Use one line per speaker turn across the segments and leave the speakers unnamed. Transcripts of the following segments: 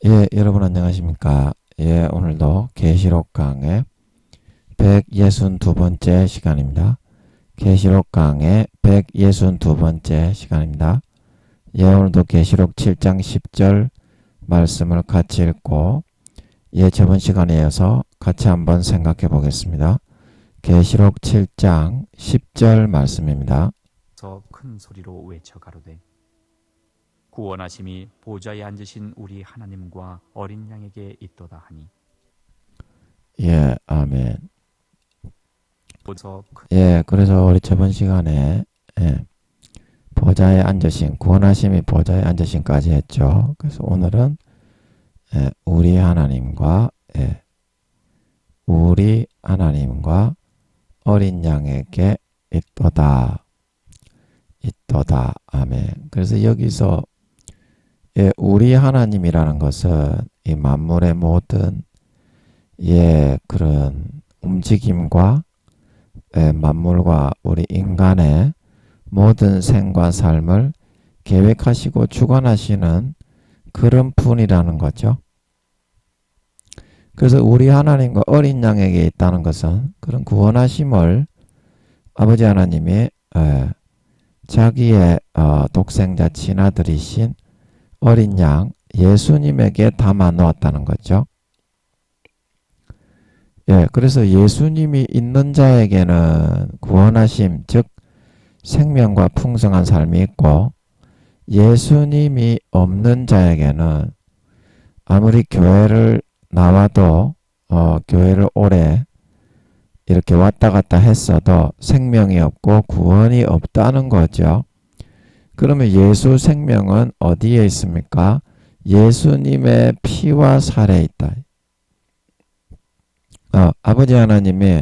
예, 여러분 안녕하십니까? 예, 오늘도 계시록 강의 162번째 시간입니다. 계시록 강의 162번째 시간입니다. 예, 오늘도 계시록 7장 10절 말씀을 같이 읽고 저번 시간에 이어서 같이 한번 생각해 보겠습니다. 계시록 7장 10절 말씀입니다.
더 큰 소리로 외쳐 가로되 구원하심이 보좌에 앉으신 우리 하나님과 어린 양에게 있도다 하니.
예, 아멘.
더 큰
예, 그래서 우리 저번 시간에 보좌에 앉으신, 구원하심이 보좌에 앉으신까지 했죠. 그래서 오늘은 우리 하나님과 우리 하나님과 어린 양에게 있도다. 있도다. 아멘. 그래서 여기서 우리 하나님이라는 것은 이 만물의 모든 그런 움직임과 만물과 우리 인간의 모든 생과 삶을 계획하시고 주관하시는 그런 분이라는 거죠. 그래서 우리 하나님과 어린 양에게 있다는 것은 그런 구원하심을 아버지 하나님이 자기의 독생자 친아들이신 어린 양 예수님에게 담아 놓았다는 거죠. 그래서 예수님이 있는 자에게는 구원하심, 즉 생명과 풍성한 삶이 있고, 예수님이 없는 자에게는 아무리 교회를 나와도 교회를 오래 이렇게 왔다 갔다 했어도 생명이 없고 구원이 없다는 거죠. 그러면 예수 생명은 어디에 있습니까? 예수님의 피와 살에 있다. 아버지 하나님이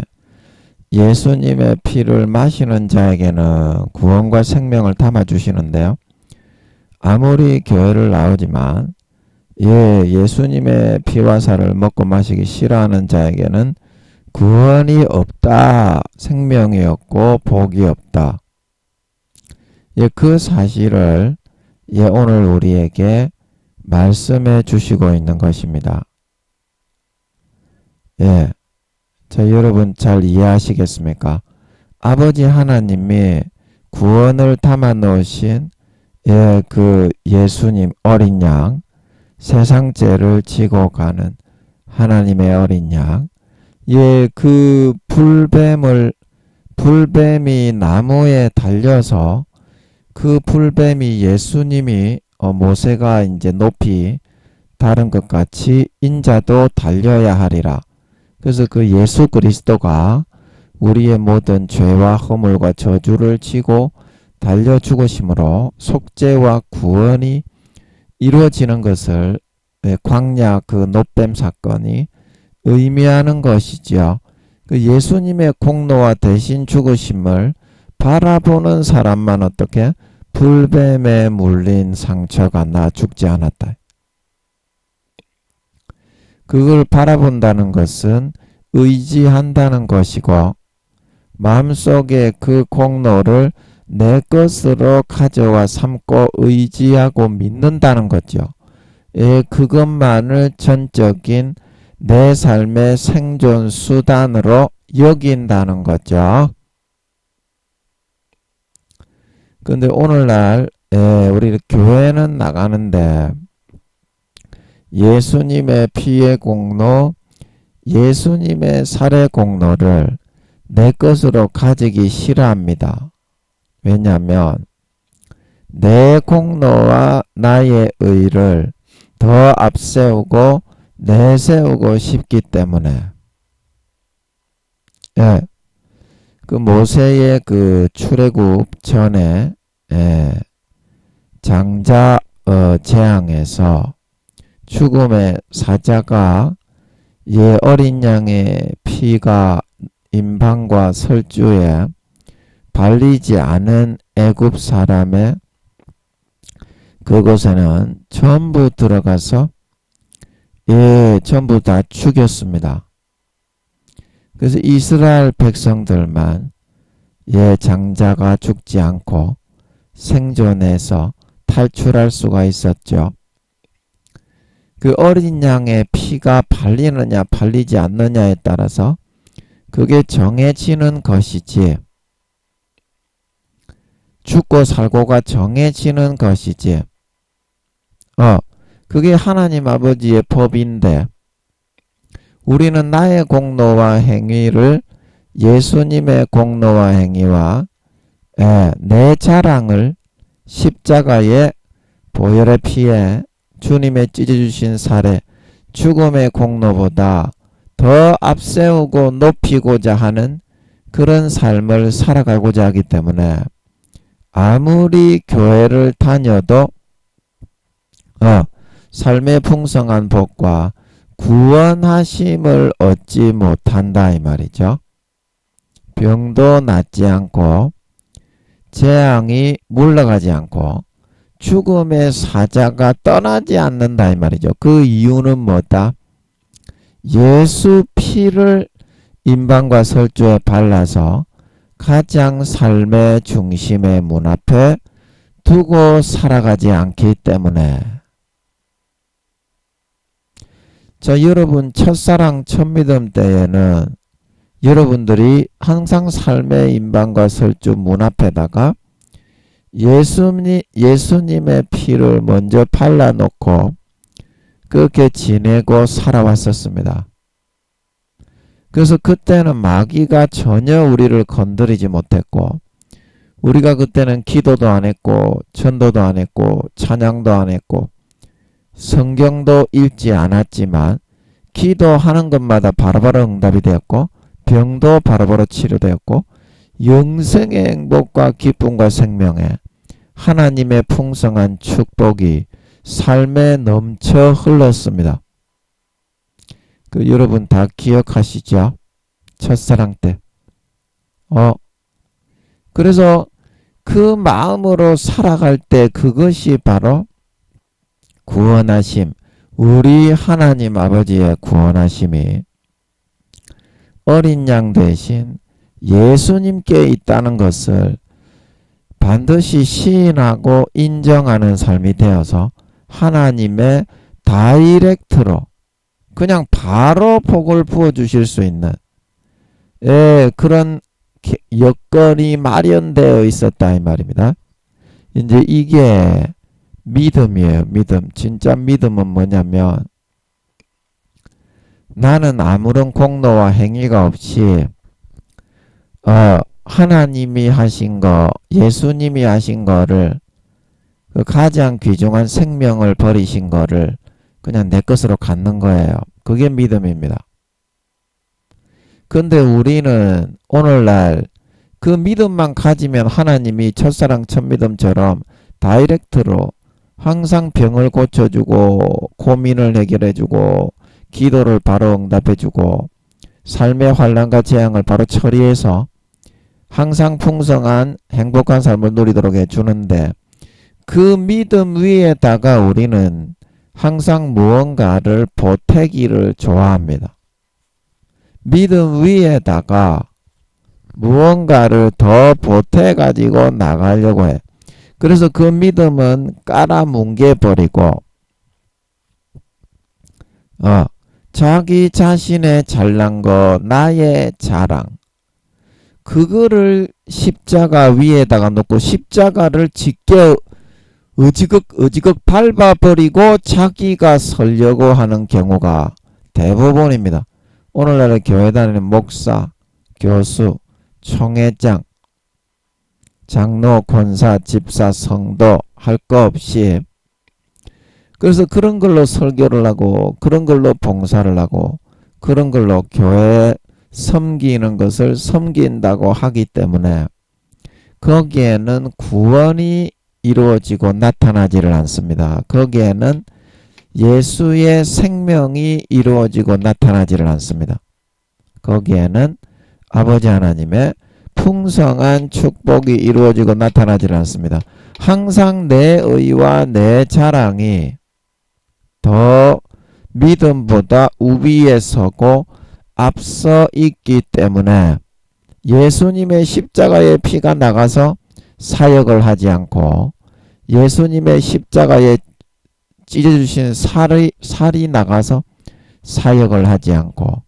예수님의 피를 마시는 자에게는 구원과 생명을 담아주시는데요. 아무리 교회를 나오지만 예수님의 피와 살을 먹고 마시기 싫어하는 자에게는 구원이 없다. 생명이 없고 복이 없다. 그 사실을 오늘 우리에게 말씀해 주시고 있는 것입니다. 자, 여러분 잘 이해하시겠습니까? 아버지 하나님이 구원을 담아 놓으신 그 예수님 어린 양, 세상 죄를 지고 가는 하나님의 어린 양, 그 불뱀이 나무에 달려서 그 불뱀이 예수님이 모세가 이제 높이 다른 것 같이 인자도 달려야 하리라. 그래서 그 예수 그리스도가 우리의 모든 죄와 허물과 저주를 지고 달려 죽으심으로 속죄와 구원이 이루어지는 것을 광야 그 노뱀 사건이 의미하는 것이지요. 그 예수님의 공로와 대신 죽으심을 바라보는 사람만 어떻게 불뱀에 물린 상처가 나 죽지 않았다. 그걸 바라본다는 것은 의지한다는 것이고, 마음속에 그 공로를 내 것으로 가져와 삼고 의지하고 믿는다는 거죠. 그것만을 전적인 내 삶의 생존 수단으로 여긴다는 거죠. 근데 오늘날 우리 교회는 나가는데 예수님의 피의 공로, 예수님의 살의 공로를 내 것으로 가지기 싫어합니다. 왜냐하면 내 공로와 나의 의를 더 앞세우고 내세우고 싶기 때문에 그 모세의 그 출애굽 전에 장자 재앙에서 죽음의 사자가 어린 양의 피가 임방과 설주에 발리지 않은 애굽 사람의 그곳에는 전부 들어가서 전부 다 죽였습니다. 그래서 이스라엘 백성들만 장자가 죽지 않고 생존해서 탈출할 수가 있었죠. 그 어린 양의 피가 발리느냐 발리지 않느냐에 따라서 그게 정해지는 것이지, 죽고 살고가 정해지는 것이지, 그게 하나님 아버지의 법인데, 우리는 나의 공로와 행위를 예수님의 공로와 행위와 내 자랑을 십자가의 보혈의 피에 주님의 찢어주신 살에 죽음의 공로보다 더 앞세우고 높이고자 하는 그런 삶을 살아가고자 하기 때문에 아무리 교회를 다녀도 삶의 풍성한 복과 구원하심을 얻지 못한다 이 말이죠. 병도 낫지 않고 재앙이 물러가지 않고 죽음의 사자가 떠나지 않는다 이 말이죠. 그 이유는 뭐다? 예수 피를 임방과 설주에 발라서 가장 삶의 중심의 문 앞에 두고 살아가지 않기 때문에. 자, 여러분 첫사랑 첫믿음 때에는 여러분들이 항상 삶의 임방과 설주 문 앞에다가 예수님의 피를 먼저 발라놓고 그렇게 지내고 살아왔었습니다. 그래서 그때는 마귀가 전혀 우리를 건드리지 못했고, 우리가 그때는 기도도 안 했고 전도도 안 했고 찬양도 안 했고 성경도 읽지 않았지만 기도하는 것마다 바로바로 응답이 되었고 병도 바로바로 치료되었고 영생의 행복과 기쁨과 생명에 하나님의 풍성한 축복이 삶에 넘쳐 흘렀습니다. 여러분 다 기억하시죠? 첫사랑 때. 그래서 그 마음으로 살아갈 때 그것이 바로 구원하심, 우리 하나님 아버지의 구원하심이 어린 양 대신 예수님께 있다는 것을 반드시 시인하고 인정하는 삶이 되어서 하나님의 다이렉트로 그냥 바로 복을 부어주실 수 있는 그런 여건이 마련되어 있었다 이 말입니다. 이제 이게 믿음이에요. 믿음. 진짜 믿음은 뭐냐면 나는 아무런 공로와 행위가 없이 하나님이 하신 거, 예수님이 하신 거를 그 가장 귀중한 생명을 버리신 거를 그냥 내 것으로 갖는 거예요. 그게 믿음입니다. 근데 우리는 오늘날 그 믿음만 가지면 하나님이 첫사랑 첫믿음처럼 다이렉트로 항상 병을 고쳐주고 고민을 해결해주고 기도를 바로 응답해주고 삶의 환난과 재앙을 바로 처리해서 항상 풍성한 행복한 삶을 누리도록 해주는데 그 믿음 위에다가 우리는 항상 무언가를 보태기를 좋아합니다. 믿음 위에다가 무언가를 더 보태가지고 나가려고 해. 그래서 그 믿음은 깔아뭉개버리고 자기 자신의 잘난 거, 나의 자랑 그거를 십자가 위에다가 놓고 십자가를 짙게 어지극 밟아버리고 자기가 서려고 하는 경우가 대부분입니다. 오늘날의 교회 다니는 목사, 교수, 총회장, 장로, 권사, 집사, 성도 할 거 없이 그래서 그런 걸로 설교를 하고 그런 걸로 봉사를 하고 그런 걸로 교회 섬기는 것을 섬긴다고 하기 때문에 거기에는 구원이 이루어지고 나타나지를 않습니다. 거기에는 예수의 생명이 이루어지고 나타나지를 않습니다. 거기에는 아버지 하나님의 풍성한 축복이 이루어지고 나타나지를 않습니다. 항상 내 의와 내 자랑이 더 믿음보다 우위에 서고 앞서 있기 때문에 예수님의 십자가의 피가 나가서 사역을 하지 않고 예수님의 십자가의 찢어주신 살이 나가서 사역을 하지 않고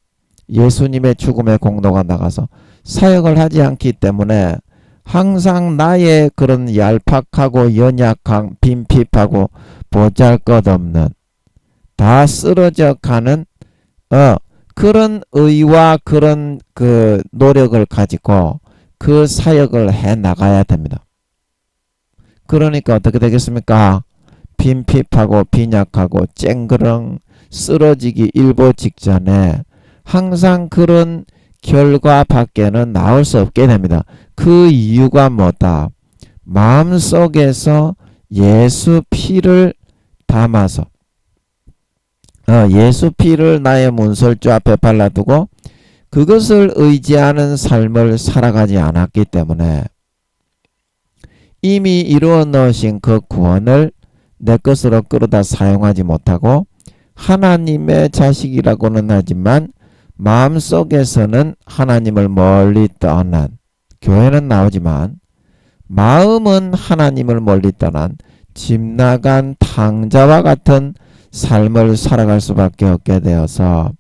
예수님의 죽음의 공로가 나가서 사역을 하지 않기 때문에 항상 나의 그런 얄팍하고 연약한 빈핍하고 보잘것없는 다 쓰러져 가는 그런 의와 그런 그 노력을 가지고 그 사역을 해 나가야 됩니다. 그러니까 어떻게 되겠습니까? 빈핍하고 빈약하고 쨍그렁 쓰러지기 일보 직전에 항상 그런 결과 밖에는 나올 수 없게 됩니다. 그 이유가 뭐다? 마음속에서 예수 피를 담아서 예수 피를 나의 문설주 앞에 발라두고 그것을 의지하는 삶을 살아가지 않았기 때문에 이미 이루어 넣으신 그 구원을 내 것으로 끌어다 사용하지 못하고 하나님의 자식이라고는 하지만 마음속에서는 하나님을 멀리 떠난, 교회는 나오지만 마음은 하나님을 멀리 떠난 집 나간 탕자와 같은 삶을 살아갈 수밖에 없게 되어서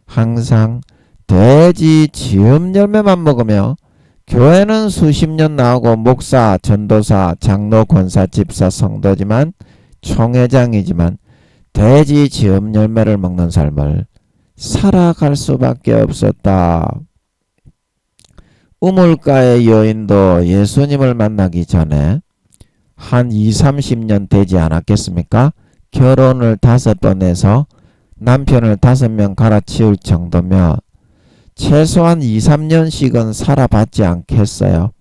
항상 돼지 지음 열매만 먹으며 교회는 수십 년 나오고 목사, 전도사, 장로, 권사, 집사, 성도지만 총회장이지만 돼지 지음 열매를 먹는 삶을 살아갈 수밖에 없었다. 우물가의 여인도 예수님을 만나기 전에 한 20-30년 되지 않았겠습니까? 결혼을 5번 해서 남편을 5명 갈아치울 정도면 최소한 2-3년씩은 살아봤지 않겠어요?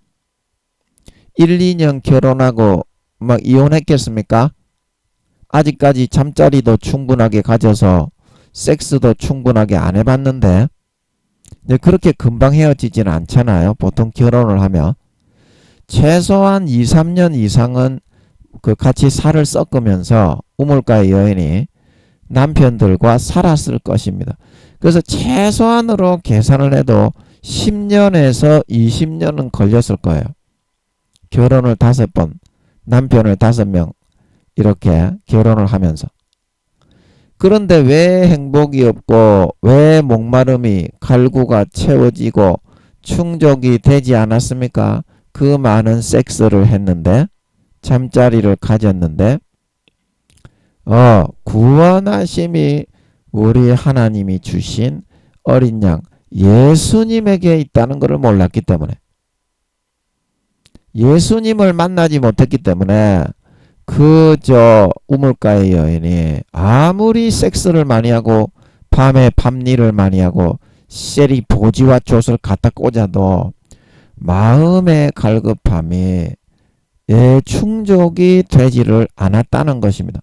1-2년 결혼하고 막 이혼했겠습니까? 아직까지 잠자리도 충분하게 가져서 섹스도 충분하게 안 해봤는데 그렇게 금방 헤어지지는 않잖아요. 보통 결혼을 하면 최소한 2-3년 이상은 그 같이 살을 섞으면서 우물가의 여인이 남편들과 살았을 것입니다. 그래서 최소한으로 계산을 해도 10년에서 20년은 걸렸을 거예요. 결혼을 5번, 남편을 5명 이렇게 결혼을 하면서. 그런데 왜 행복이 없고 왜 목마름이 갈구가 채워지고 충족이 되지 않았습니까? 그 많은 섹스를 했는데 잠자리를 가졌는데 구원하심이 우리 하나님이 주신 어린 양 예수님에게 있다는 것을 몰랐기 때문에 예수님을 만나지 못했기 때문에 그저 우물가의 여인이 아무리 섹스를 많이 하고 밤에 밤일을 많이 하고 셀이 보지와 톳을 갖다 꽂아도 마음의 갈급함이 충족이 되지를 않았다는 것입니다.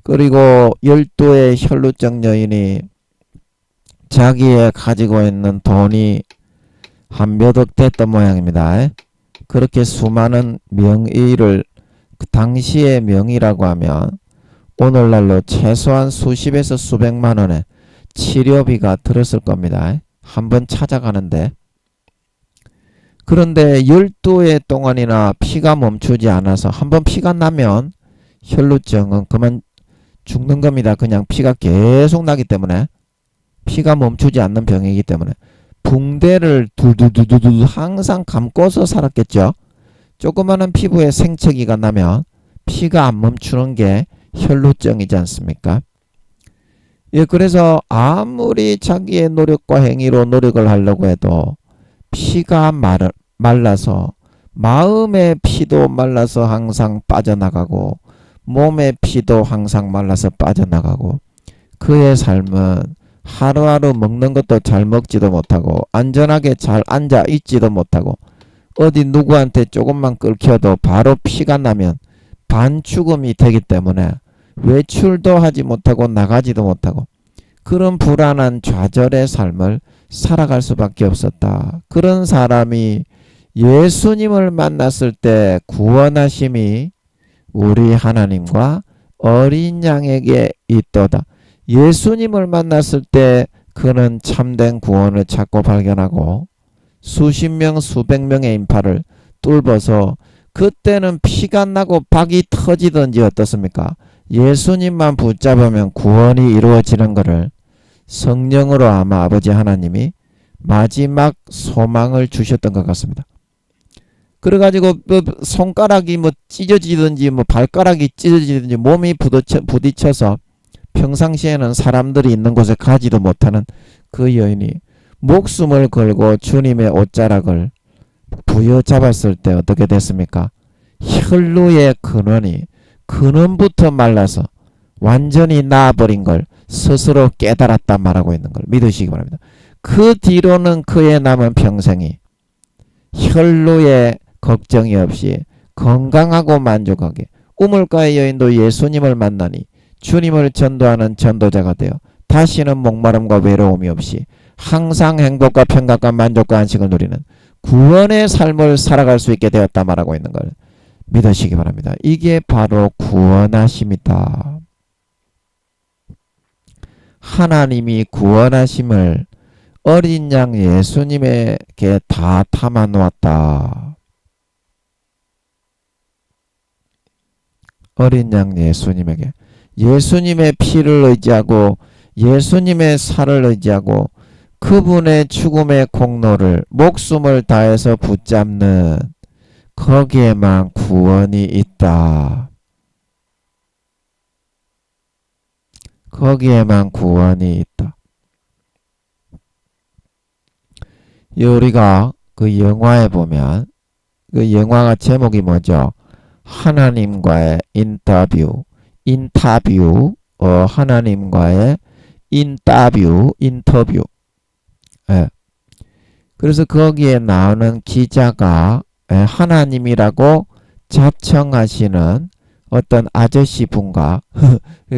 그리고 12의 혈루증 여인이 자기의 가지고 있는 돈이 한 몇 억 됐던 모양입니다. 그렇게 수많은 명의를 그 당시의 명의라고 하면 오늘날로 최소한 수십에서 수백만 원의 치료비가 들었을 겁니다. 한번 찾아가는데. 그런데 12해 동안이나 피가 멈추지 않아서 한번 피가 나면 혈루증은 그만 죽는 겁니다. 그냥 피가 계속 나기 때문에 피가 멈추지 않는 병이기 때문에 붕대를 두두두두두 항상 감고서 살았겠죠. 조그마한 피부에 생채기가 나면 피가 안 멈추는 게 혈루증이지 않습니까? 그래서 아무리 자기의 노력과 행위로 노력을 하려고 해도 피가 말라서 마음의 피도 말라서 항상 빠져나가고 몸의 피도 항상 말라서 빠져나가고 그의 삶은 하루하루 먹는 것도 잘 먹지도 못하고 안전하게 잘 앉아 있지도 못하고 어디 누구한테 조금만 끓여도 바로 피가 나면 반죽음이 되기 때문에 외출도 하지 못하고 나가지도 못하고 그런 불안한 좌절의 삶을 살아갈 수밖에 없었다. 그런 사람이 예수님을 만났을 때 구원하심이 우리 하나님과 어린 양에게 있도다. 예수님을 만났을 때 그는 참된 구원을 찾고 발견하고 수십 명 수백 명의 인파를 뚫어서 그때는 피가 나고 박이 터지든지 어떻습니까? 예수님만 붙잡으면 구원이 이루어지는 것을 성령으로 아마 아버지 하나님이 마지막 소망을 주셨던 것 같습니다. 그래가지고 손가락이 뭐 찢어지든지 뭐 발가락이 찢어지든지 몸이 부딪혀서 평상시에는 사람들이 있는 곳에 가지도 못하는 그 여인이 목숨을 걸고 주님의 옷자락을 부여잡았을 때 어떻게 됐습니까? 혈루의 근원부터 말라서 완전히 나아버린 걸 스스로 깨달았다 말하고 있는 걸 믿으시기 바랍니다. 그 뒤로는 그의 남은 평생이 혈루의 걱정이 없이 건강하고 만족하게 우물가의 여인도 예수님을 만나니 주님을 전도하는 전도자가 되어 다시는 목마름과 외로움이 없이 항상 행복과 평강과 만족과 안식을 누리는 구원의 삶을 살아갈 수 있게 되었다 말하고 있는 걸 믿으시기 바랍니다. 이게 바로 구원하심이다. 하나님이 구원하심을 어린 양 예수님에게 다 담아 놓았다. 어린 양 예수님에게 예수님의 피를 의지하고 예수님의 살을 의지하고 그분의 죽음의 공로를 목숨을 다해서 붙잡는 거기에만 구원이 있다. 거기에만 구원이 있다. 우리가 그 영화에 보면 그 영화가 제목이 뭐죠? 하나님과의 인터뷰. 하나님과의 인터뷰. 예. 그래서 거기에 나오는 기자가 하나님이라고 자청하시는 어떤 아저씨 분과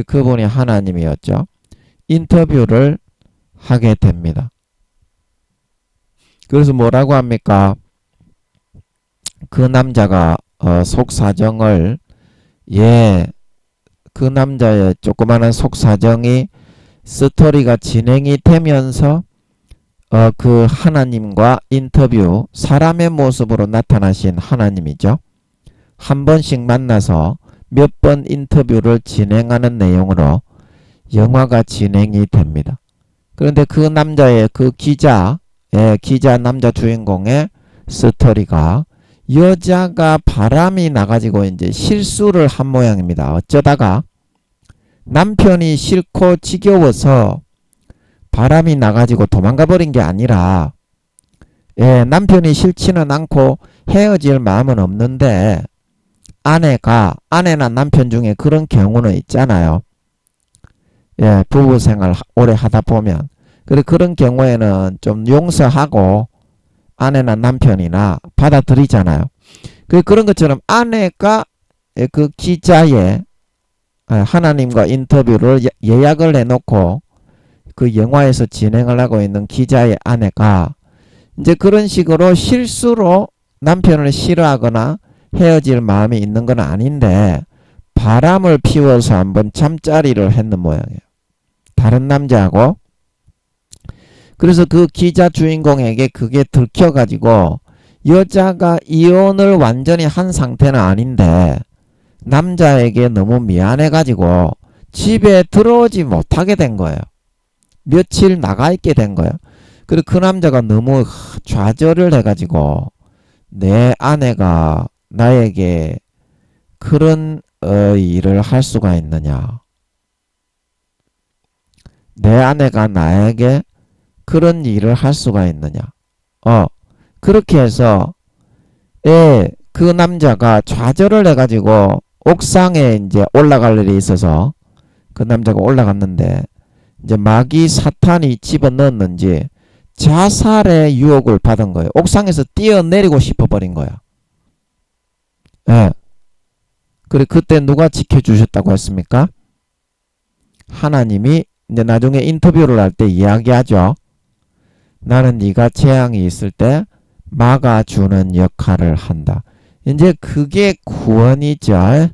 그분이 하나님이었죠. 인터뷰를 하게 됩니다. 그래서 뭐라고 합니까? 그 남자가 속사정을 그 남자의 조그마한 속사정이 스토리가 진행이 되면서 그 하나님과 인터뷰, 사람의 모습으로 나타나신 하나님이죠. 한 번씩 만나서 몇 번 인터뷰를 진행하는 내용으로 영화가 진행이 됩니다. 그런데 그 남자의 그 기자 남자 주인공의 스토리가 여자가 바람이 나가지고 이제 실수를 한 모양입니다. 어쩌다가 남편이 싫고 지겨워서 바람이 나가지고 도망가 버린 게 아니라 남편이 싫지는 않고 헤어질 마음은 없는데 아내나 남편 중에 그런 경우는 있잖아요. 부부 생활 오래 하다 보면 그런 경우에는 좀 용서하고 아내나 남편이나 받아들이잖아요. 그런 것처럼 아내가 그 기자의 하나님과 인터뷰를 예약을 해놓고 그 영화에서 진행을 하고 있는 기자의 아내가 이제 그런 식으로 실수로 남편을 싫어하거나 헤어질 마음이 있는 건 아닌데 바람을 피워서 한번 잠자리를 했는 모양이에요. 다른 남자하고. 그래서 그 기자 주인공에게 그게 들켜가지고 여자가 이혼을 완전히 한 상태는 아닌데 남자에게 너무 미안해가지고 집에 들어오지 못하게 된 거예요. 며칠 나가 있게 된 거예요. 그리고 그 남자가 너무 좌절을 해가지고 내 아내가 나에게 그런 일을 할 수가 있느냐. 내 아내가 나에게 그런 일을 할 수가 있느냐. 그렇게 해서 그 남자가 좌절을 해가지고 옥상에 이제 올라갈 일이 있어서 그 남자가 올라갔는데 이제 마귀 사탄이 집어넣었는지 자살의 유혹을 받은 거예요. 옥상에서 뛰어내리고 싶어버린 거야. 그래 그때 누가 지켜주셨다고 했습니까? 하나님이 이제 나중에 인터뷰를 할 때 이야기하죠. 나는 네가 재앙이 있을 때 막아주는 역할을 한다. 이제 그게 구원이죠.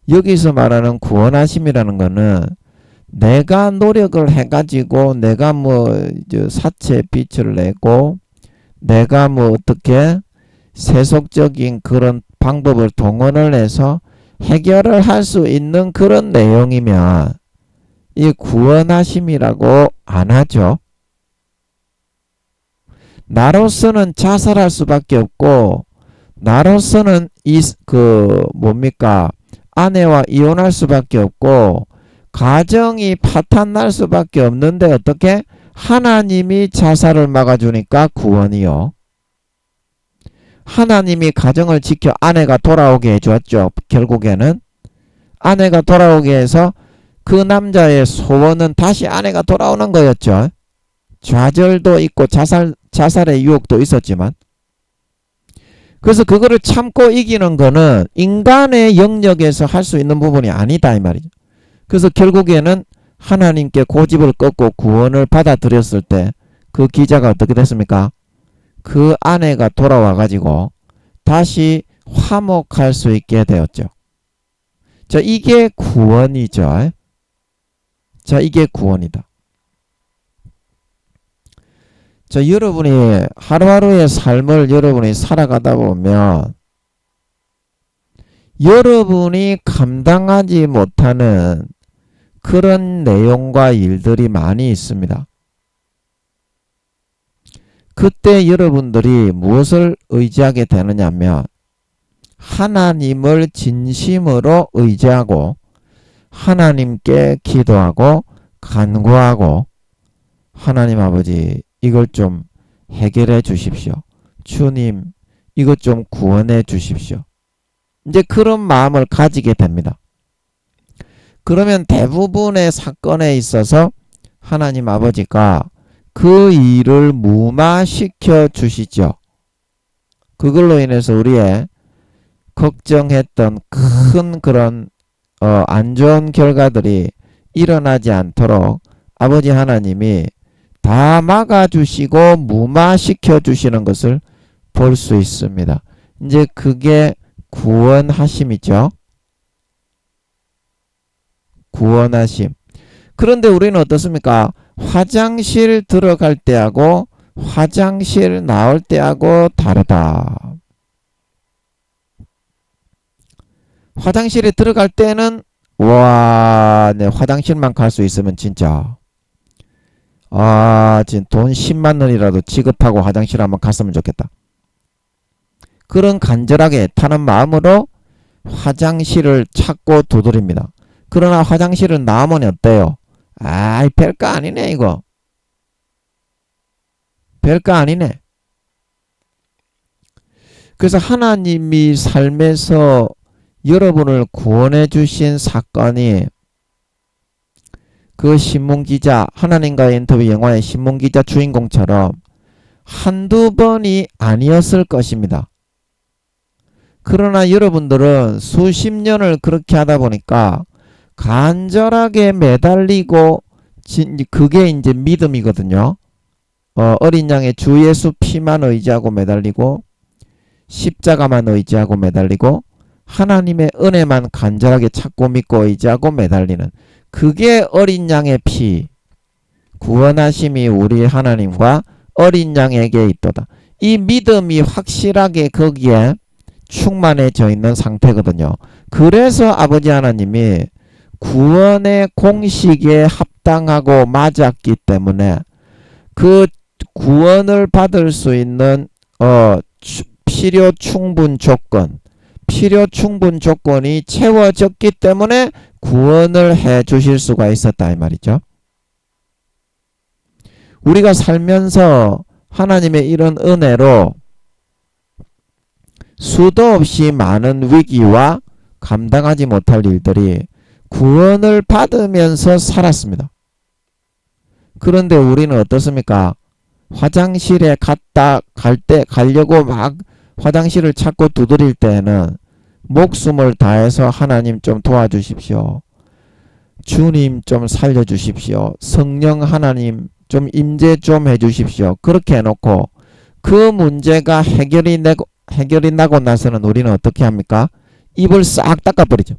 여기서 말하는 구원하심이라는 거는 내가 노력을 해가지고 내가 사채 빚을 내고 내가 뭐 어떻게 세속적인 그런 방법을 동원을 해서 해결을 할 수 있는 그런 내용이면 이 구원하심이라고 안 하죠. 나로서는 자살할 수밖에 없고 나로서는 뭡니까? 아내와 이혼할 수밖에 없고 가정이 파탄날 수밖에 없는데 어떻게? 하나님이 자살을 막아주니까 구원이요. 하나님이 가정을 지켜 아내가 돌아오게 해주었죠. 결국에는 아내가 돌아오게 해서 그 남자의 소원은 다시 아내가 돌아오는 거였죠. 좌절도 있고 자살의 유혹도 있었지만 그래서 그거를 참고 이기는 거는 인간의 영역에서 할 수 있는 부분이 아니다 이 말이죠. 그래서 결국에는 하나님께 고집을 꺾고 구원을 받아들였을 때 그 기자가 어떻게 됐습니까? 그 아내가 돌아와 가지고 다시 화목할 수 있게 되었죠. 자, 이게 구원이죠. 자, 이게 구원이다. 자, 여러분이 하루하루의 삶을 여러분이 살아가다 보면 여러분이 감당하지 못하는 그런 내용과 일들이 많이 있습니다. 그때 여러분들이 무엇을 의지하게 되느냐 하면 하나님을 진심으로 의지하고 하나님께 기도하고 간구하고 하나님 아버지 이걸 좀 해결해 주십시오. 주님 이것 좀 구원해 주십시오. 이제 그런 마음을 가지게 됩니다. 그러면 대부분의 사건에 있어서 하나님 아버지가 그 일을 무마시켜 주시죠. 그걸로 인해서 우리의 걱정했던 큰 그런 안 좋은 결과들이 일어나지 않도록 아버지 하나님이 다 막아주시고 무마시켜 주시는 것을 볼 수 있습니다. 이제 그게 구원하심이죠. 구원하심. 그런데 우리는 어떻습니까? 화장실 들어갈 때하고 화장실 나올 때하고 다르다. 화장실에 들어갈 때는 와, 내 화장실만 갈 수 있으면 진짜 지금 돈 10만 원이라도 지급하고 화장실 한번 갔으면 좋겠다. 그런 간절하게 타는 마음으로 화장실을 찾고 두드립니다. 그러나 화장실은 나오면 어때요? 별거 아니네 이거. 별거 아니네. 그래서 하나님이 삶에서 여러분을 구원해 주신 사건이 그 신문기자, 하나님과의 인터뷰 영화의 신문기자 주인공처럼 한두 번이 아니었을 것입니다. 그러나 여러분들은 수십 년을 그렇게 하다 보니까 간절하게 매달리고 그게 이제 믿음이거든요. 어린 양의 주 예수 피만 의지하고 매달리고 십자가만 의지하고 매달리고 하나님의 은혜만 간절하게 찾고 믿고 의지하고 매달리는 그게 어린 양의 피, 구원하심이 우리 하나님과 어린 양에게 있도다. 이 믿음이 확실하게 거기에 충만해져 있는 상태거든요. 그래서 아버지 하나님이 구원의 공식에 합당하고 맞았기 때문에 그 구원을 받을 수 있는 필요 충분 조건이 채워졌기 때문에 구원을 해 주실 수가 있었다 이 말이죠. 우리가 살면서 하나님의 이런 은혜로 수도 없이 많은 위기와 감당하지 못할 일들이 구원을 받으면서 살았습니다. 그런데 우리는 어떻습니까? 화장실에 가려고 막 화장실을 찾고 두드릴 때에는 목숨을 다해서 하나님 좀 도와주십시오. 주님 좀 살려주십시오. 성령 하나님 좀 임재 좀 해주십시오. 그렇게 해놓고 그 문제가 해결이 나고 나서는 우리는 어떻게 합니까? 입을 싹 닦아버리죠.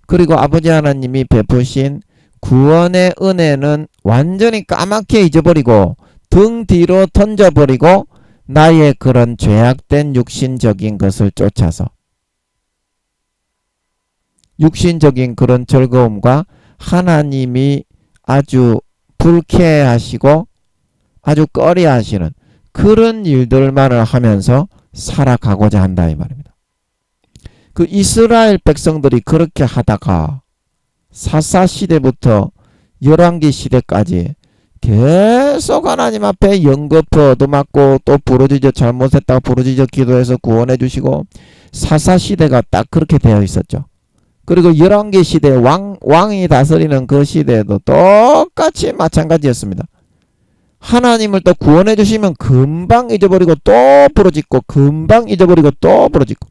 그리고 아버지 하나님이 베푸신 구원의 은혜는 완전히 까맣게 잊어버리고 등 뒤로 던져버리고 나의 그런 죄악된 육신적인 것을 쫓아서 육신적인 그런 즐거움과 하나님이 아주 불쾌하시고 아주 꺼려하시는 그런 일들만을 하면서 살아가고자 한다 이 말입니다. 그 이스라엘 백성들이 그렇게 하다가 사사시대부터 열왕기 시대까지 계속 하나님 앞에 연거푸 얻어맞고 또 부르짖어 잘못했다가 부르짖어 기도해서 구원해 주시고 사사시대가 딱 그렇게 되어 있었죠. 그리고 열왕기 시대 왕이 다스리는 그 시대에도 똑같이 마찬가지였습니다. 하나님을 또 구원해 주시면 금방 잊어버리고 또 부르짖고 금방 잊어버리고 또 부르짖고.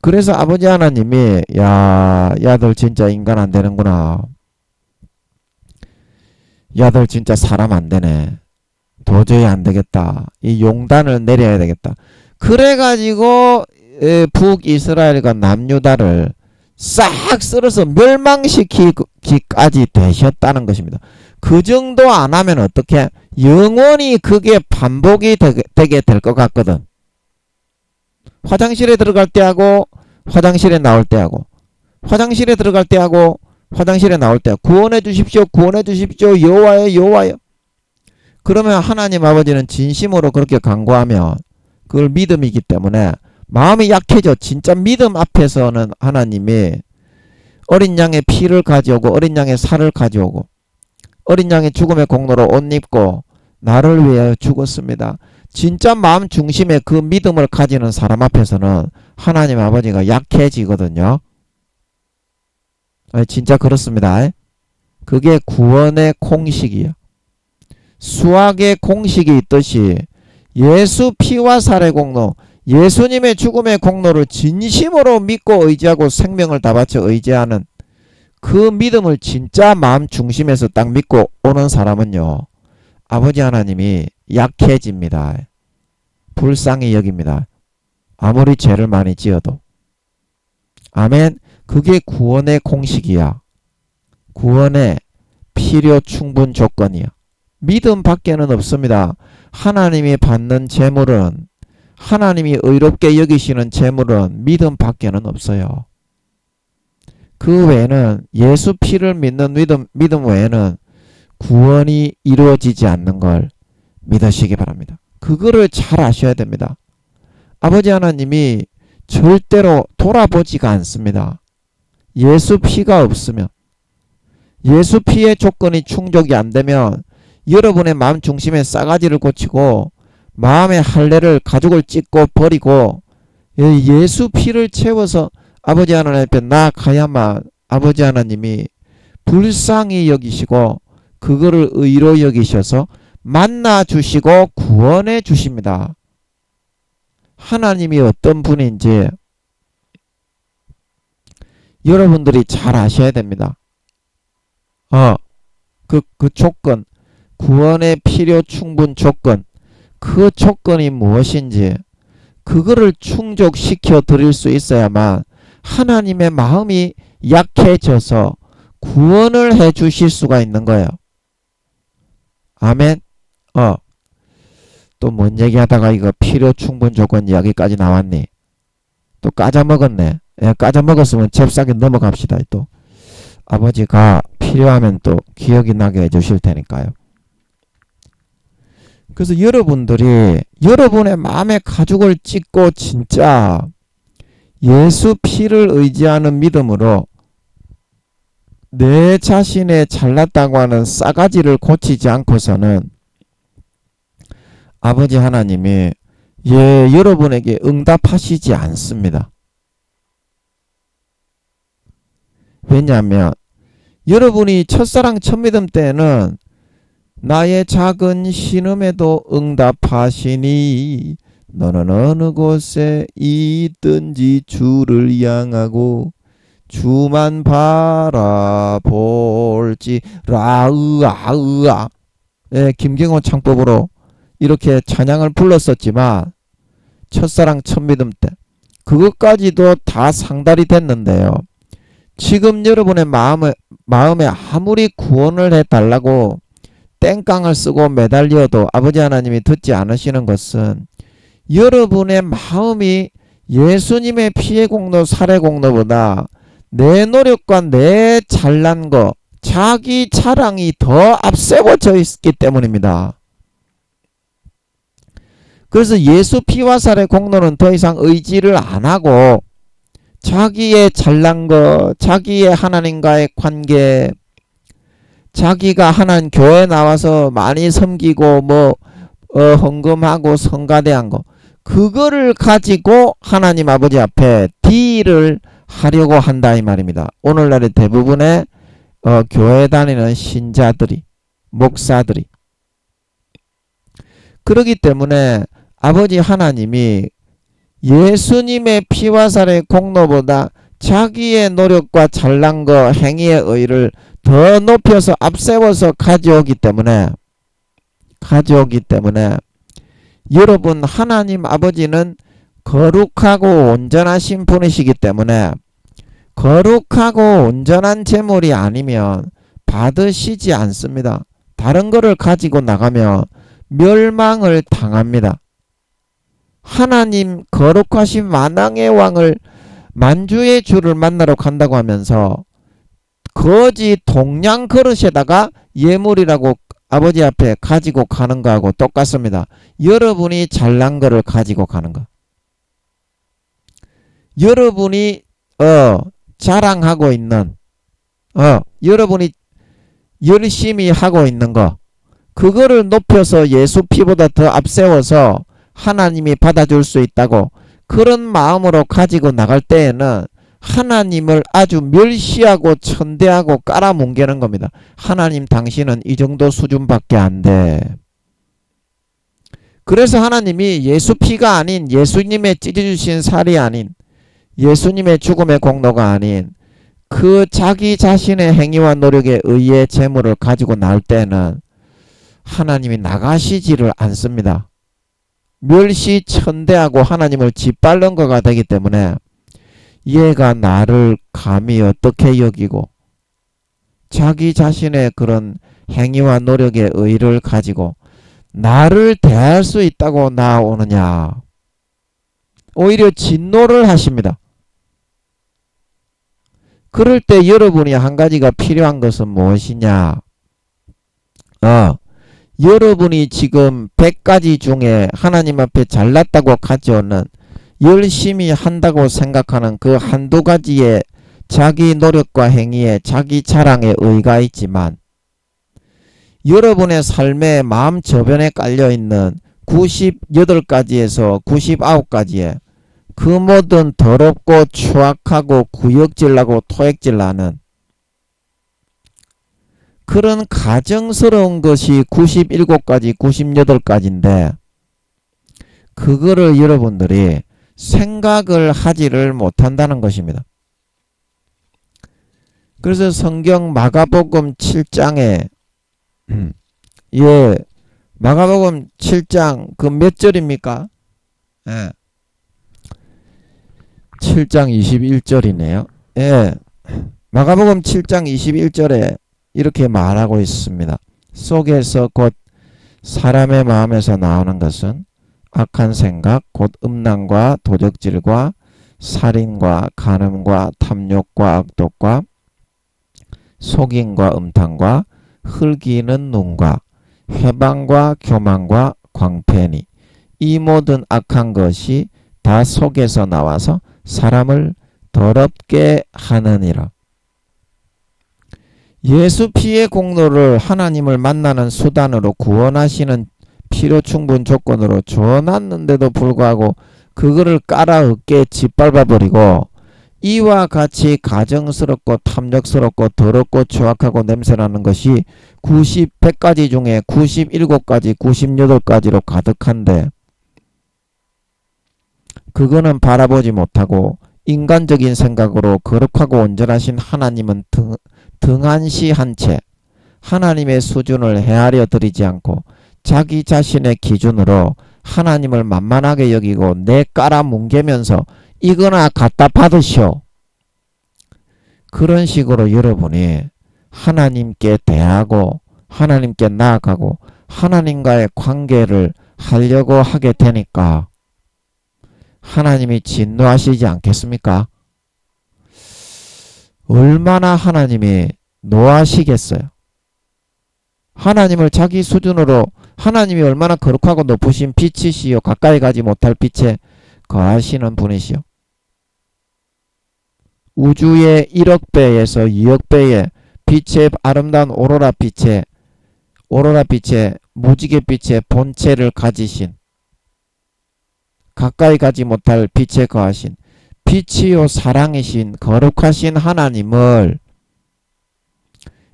그래서 아버지 하나님이 야들 진짜 인간 안 되는구나. 야들 진짜 사람 안 되네. 도저히 안 되겠다. 이 용단을 내려야 되겠다. 그래가지고 북이스라엘과 남유다를 싹 쓸어서 멸망시키기까지 되셨다는 것입니다. 그 정도 안 하면 어떻게 영원히 그게 반복이 되게 될 것 같거든. 화장실에 들어갈 때 하고 화장실에 나올 때 하고 화장실에 들어갈 때 하고 화장실에 나올 때 구원해 주십시오. 구원해 주십시오. 여호와여 여호와여. 그러면 하나님 아버지는 진심으로 그렇게 간구하면 그걸 믿음이기 때문에 마음이 약해져. 진짜 믿음 앞에서는 하나님이 어린 양의 피를 가져오고 어린 양의 살을 가져오고 어린 양의 죽음의 공로로 옷 입고 나를 위하여 죽었습니다. 진짜 마음 중심에 그 믿음을 가지는 사람 앞에서는 하나님 아버지가 약해지거든요. 진짜 그렇습니다. 그게 구원의 공식이야. 수학의 공식이 있듯이 예수 피와 살의 공로, 예수님의 죽음의 공로를 진심으로 믿고 의지하고 생명을 다 바쳐 의지하는 그 믿음을 진짜 마음 중심에서 딱 믿고 오는 사람은요, 아버지 하나님이 약해집니다. 불쌍히 여깁니다. 아무리 죄를 많이 지어도. 아멘. 그게 구원의 공식이야. 구원의 필요 충분 조건이야. 믿음 밖에는 없습니다. 하나님이 받는 재물은, 하나님이 의롭게 여기시는 재물은 믿음 밖에는 없어요. 그 외에는 예수 피를 믿는 믿음 외에는 구원이 이루어지지 않는 걸 믿으시기 바랍니다. 그거를 잘 아셔야 됩니다. 아버지 하나님이 절대로 돌아보지가 않습니다. 예수 피가 없으면, 예수 피의 조건이 충족이 안 되면 여러분의 마음 중심에 싸가지를 고치고 마음의 할례를 가죽을 찢고 버리고 예수 피를 채워서 아버지 하나님 앞에 나아가야만 아버지 하나님이 불쌍히 여기시고 그거를 의로 여기셔서 만나 주시고 구원해 주십니다. 하나님이 어떤 분인지 여러분들이 잘 아셔야 됩니다. 그 조건, 구원의 필요 충분 조건, 그 조건이 무엇인지 그거를 충족시켜 드릴 수 있어야만 하나님의 마음이 약해져서 구원을 해 주실 수가 있는 거예요. 아멘. 또 뭔 얘기하다가 이거 필요 충분 조건 이야기까지 나왔니? 또 까자먹었네. 까자먹었으면 잽싸게 넘어갑시다. 또 아버지가 필요하면 또 기억이 나게 해주실 테니까요. 그래서 여러분들이 여러분의 마음의 가죽을 찢고 진짜 예수 피를 의지하는 믿음으로 내 자신의 잘났다고 하는 싸가지를 고치지 않고서는 아버지 하나님이 여러분에게 응답하시지 않습니다. 왜냐하면 여러분이 첫사랑 첫믿음 때는 나의 작은 신음에도 응답하시니 너는 어느 곳에 있든지 주를 향하고 주만 바라볼지 라으아 김경호 창법으로 이렇게 찬양을 불렀었지만 첫사랑 첫믿음 때 그것까지도 다 상달이 됐는데요. 지금 여러분의 마음에 아무리 구원을 해달라고 땡깡을 쓰고 매달려도 아버지 하나님이 듣지 않으시는 것은 여러분의 마음이 예수님의 피의 공로, 살의 공로보다 내 노력과 내 잘난 거, 자기 자랑이 더 앞세워져 있기 때문입니다. 그래서 예수 피와 살의 공로는 더 이상 의지를 안 하고 자기의 잘난 거, 자기의 하나님과의 관계, 자기가 하나님 교회 나와서 많이 섬기고 헌금하고 성가대한 거, 그거를 가지고 하나님 아버지 앞에 딜을 하려고 한다 이 말입니다. 오늘날의 대부분의 교회 다니는 신자들이, 목사들이. 그렇기 때문에 아버지 하나님이 예수님의 피와 살의 공로보다 자기의 노력과 잘난 거, 행위의 의를 더 높여서 앞세워서 가져오기 때문에 여러분 하나님 아버지는 거룩하고 온전하신 분이시기 때문에 거룩하고 온전한 재물이 아니면 받으시지 않습니다. 다른 거를 가지고 나가면 멸망을 당합니다. 하나님 거룩하신 만왕의 왕을 만주의 주를 만나러 간다고 하면서 거지 동양 그릇에다가 예물이라고 아버지 앞에 가지고 가는 거하고 똑같습니다. 여러분이 잘난 거를 가지고 가는 거. 여러분이 자랑하고 있는 여러분이 열심히 하고 있는 거, 그거를 높여서 예수 피보다 더 앞세워서 하나님이 받아줄 수 있다고 그런 마음으로 가지고 나갈 때에는 하나님을 아주 멸시하고 천대하고 깔아뭉개는 겁니다. 하나님 당신은 이 정도 수준밖에 안 돼. 그래서 하나님이 예수 피가 아닌, 예수님의 찢어주신 살이 아닌, 예수님의 죽음의 공로가 아닌 그 자기 자신의 행위와 노력에 의해 재물을 가지고 나올 때는 하나님이 나가시지를 않습니다. 멸시 천대하고 하나님을 짓밟는 거가 되기 때문에 얘가 나를 감히 어떻게 여기고 자기 자신의 그런 행위와 노력의 의를 가지고 나를 대할 수 있다고 나오느냐. 오히려 진노를 하십니다. 그럴 때 여러분이 한 가지가 필요한 것은 무엇이냐. 여러분이 지금 100가지 중에 하나님 앞에 잘났다고 가져오는 열심히 한다고 생각하는 그 한두 가지의 자기 노력과 행위에 자기 자랑에 의가 있지만 여러분의 삶의 마음 저변에 깔려있는 98가지에서 99가지에 그 모든 더럽고 추악하고 구역질나고 토액질나는 그런 가정스러운 것이 97가지, 98가지인데 그거를 여러분들이 생각을 하지를 못한다는 것입니다. 그래서 성경 마가복음 7장에 마가복음 7장 그 몇 절입니까? 7장 21절이네요. 마가복음 7장 21절에 이렇게 말하고 있습니다. 속에서 곧 사람의 마음에서 나오는 것은 악한 생각, 곧 음란과 도적질과 살인과 간음과 탐욕과 악독과 속임과 음탕과 흘기는 눈과 회방과 교만과 광패니 이 모든 악한 것이 다 속에서 나와서 사람을 더럽게 하느니라. 예수 피의 공로를 하나님을 만나는 수단으로 구원하시는 필요 충분 조건으로 줘놨는데도 불구하고 그거를 깔아 어깨에 짓밟아버리고 이와 같이 가정스럽고 탐욕스럽고 더럽고 추악하고 냄새나는 것이 100가지 중에 97가지, 98가지로 가득한데 그거는 바라보지 못하고 인간적인 생각으로 거룩하고 온전하신 하나님은 등한시한 채 하나님의 수준을 헤아려 드리지 않고 자기 자신의 기준으로 하나님을 만만하게 여기고 내 깔아뭉개면서 이거나 갖다 받으시오. 그런 식으로 여러분이 하나님께 대하고 하나님께 나아가고 하나님과의 관계를 하려고 하게 되니까 하나님이 진노하시지 않겠습니까? 얼마나 하나님이 노하시겠어요? 하나님을 자기 수준으로 하나님이 얼마나 거룩하고 높으신 빛이시요 가까이 가지 못할 빛에 거하시는 분이시요. 우주의 1억 배에서 2억 배의 빛의 아름다운 오로라 빛의 무지개 빛의 본체를 가지신 가까이 가지 못할 빛에 거하신 빛이요 사랑이신 거룩하신 하나님을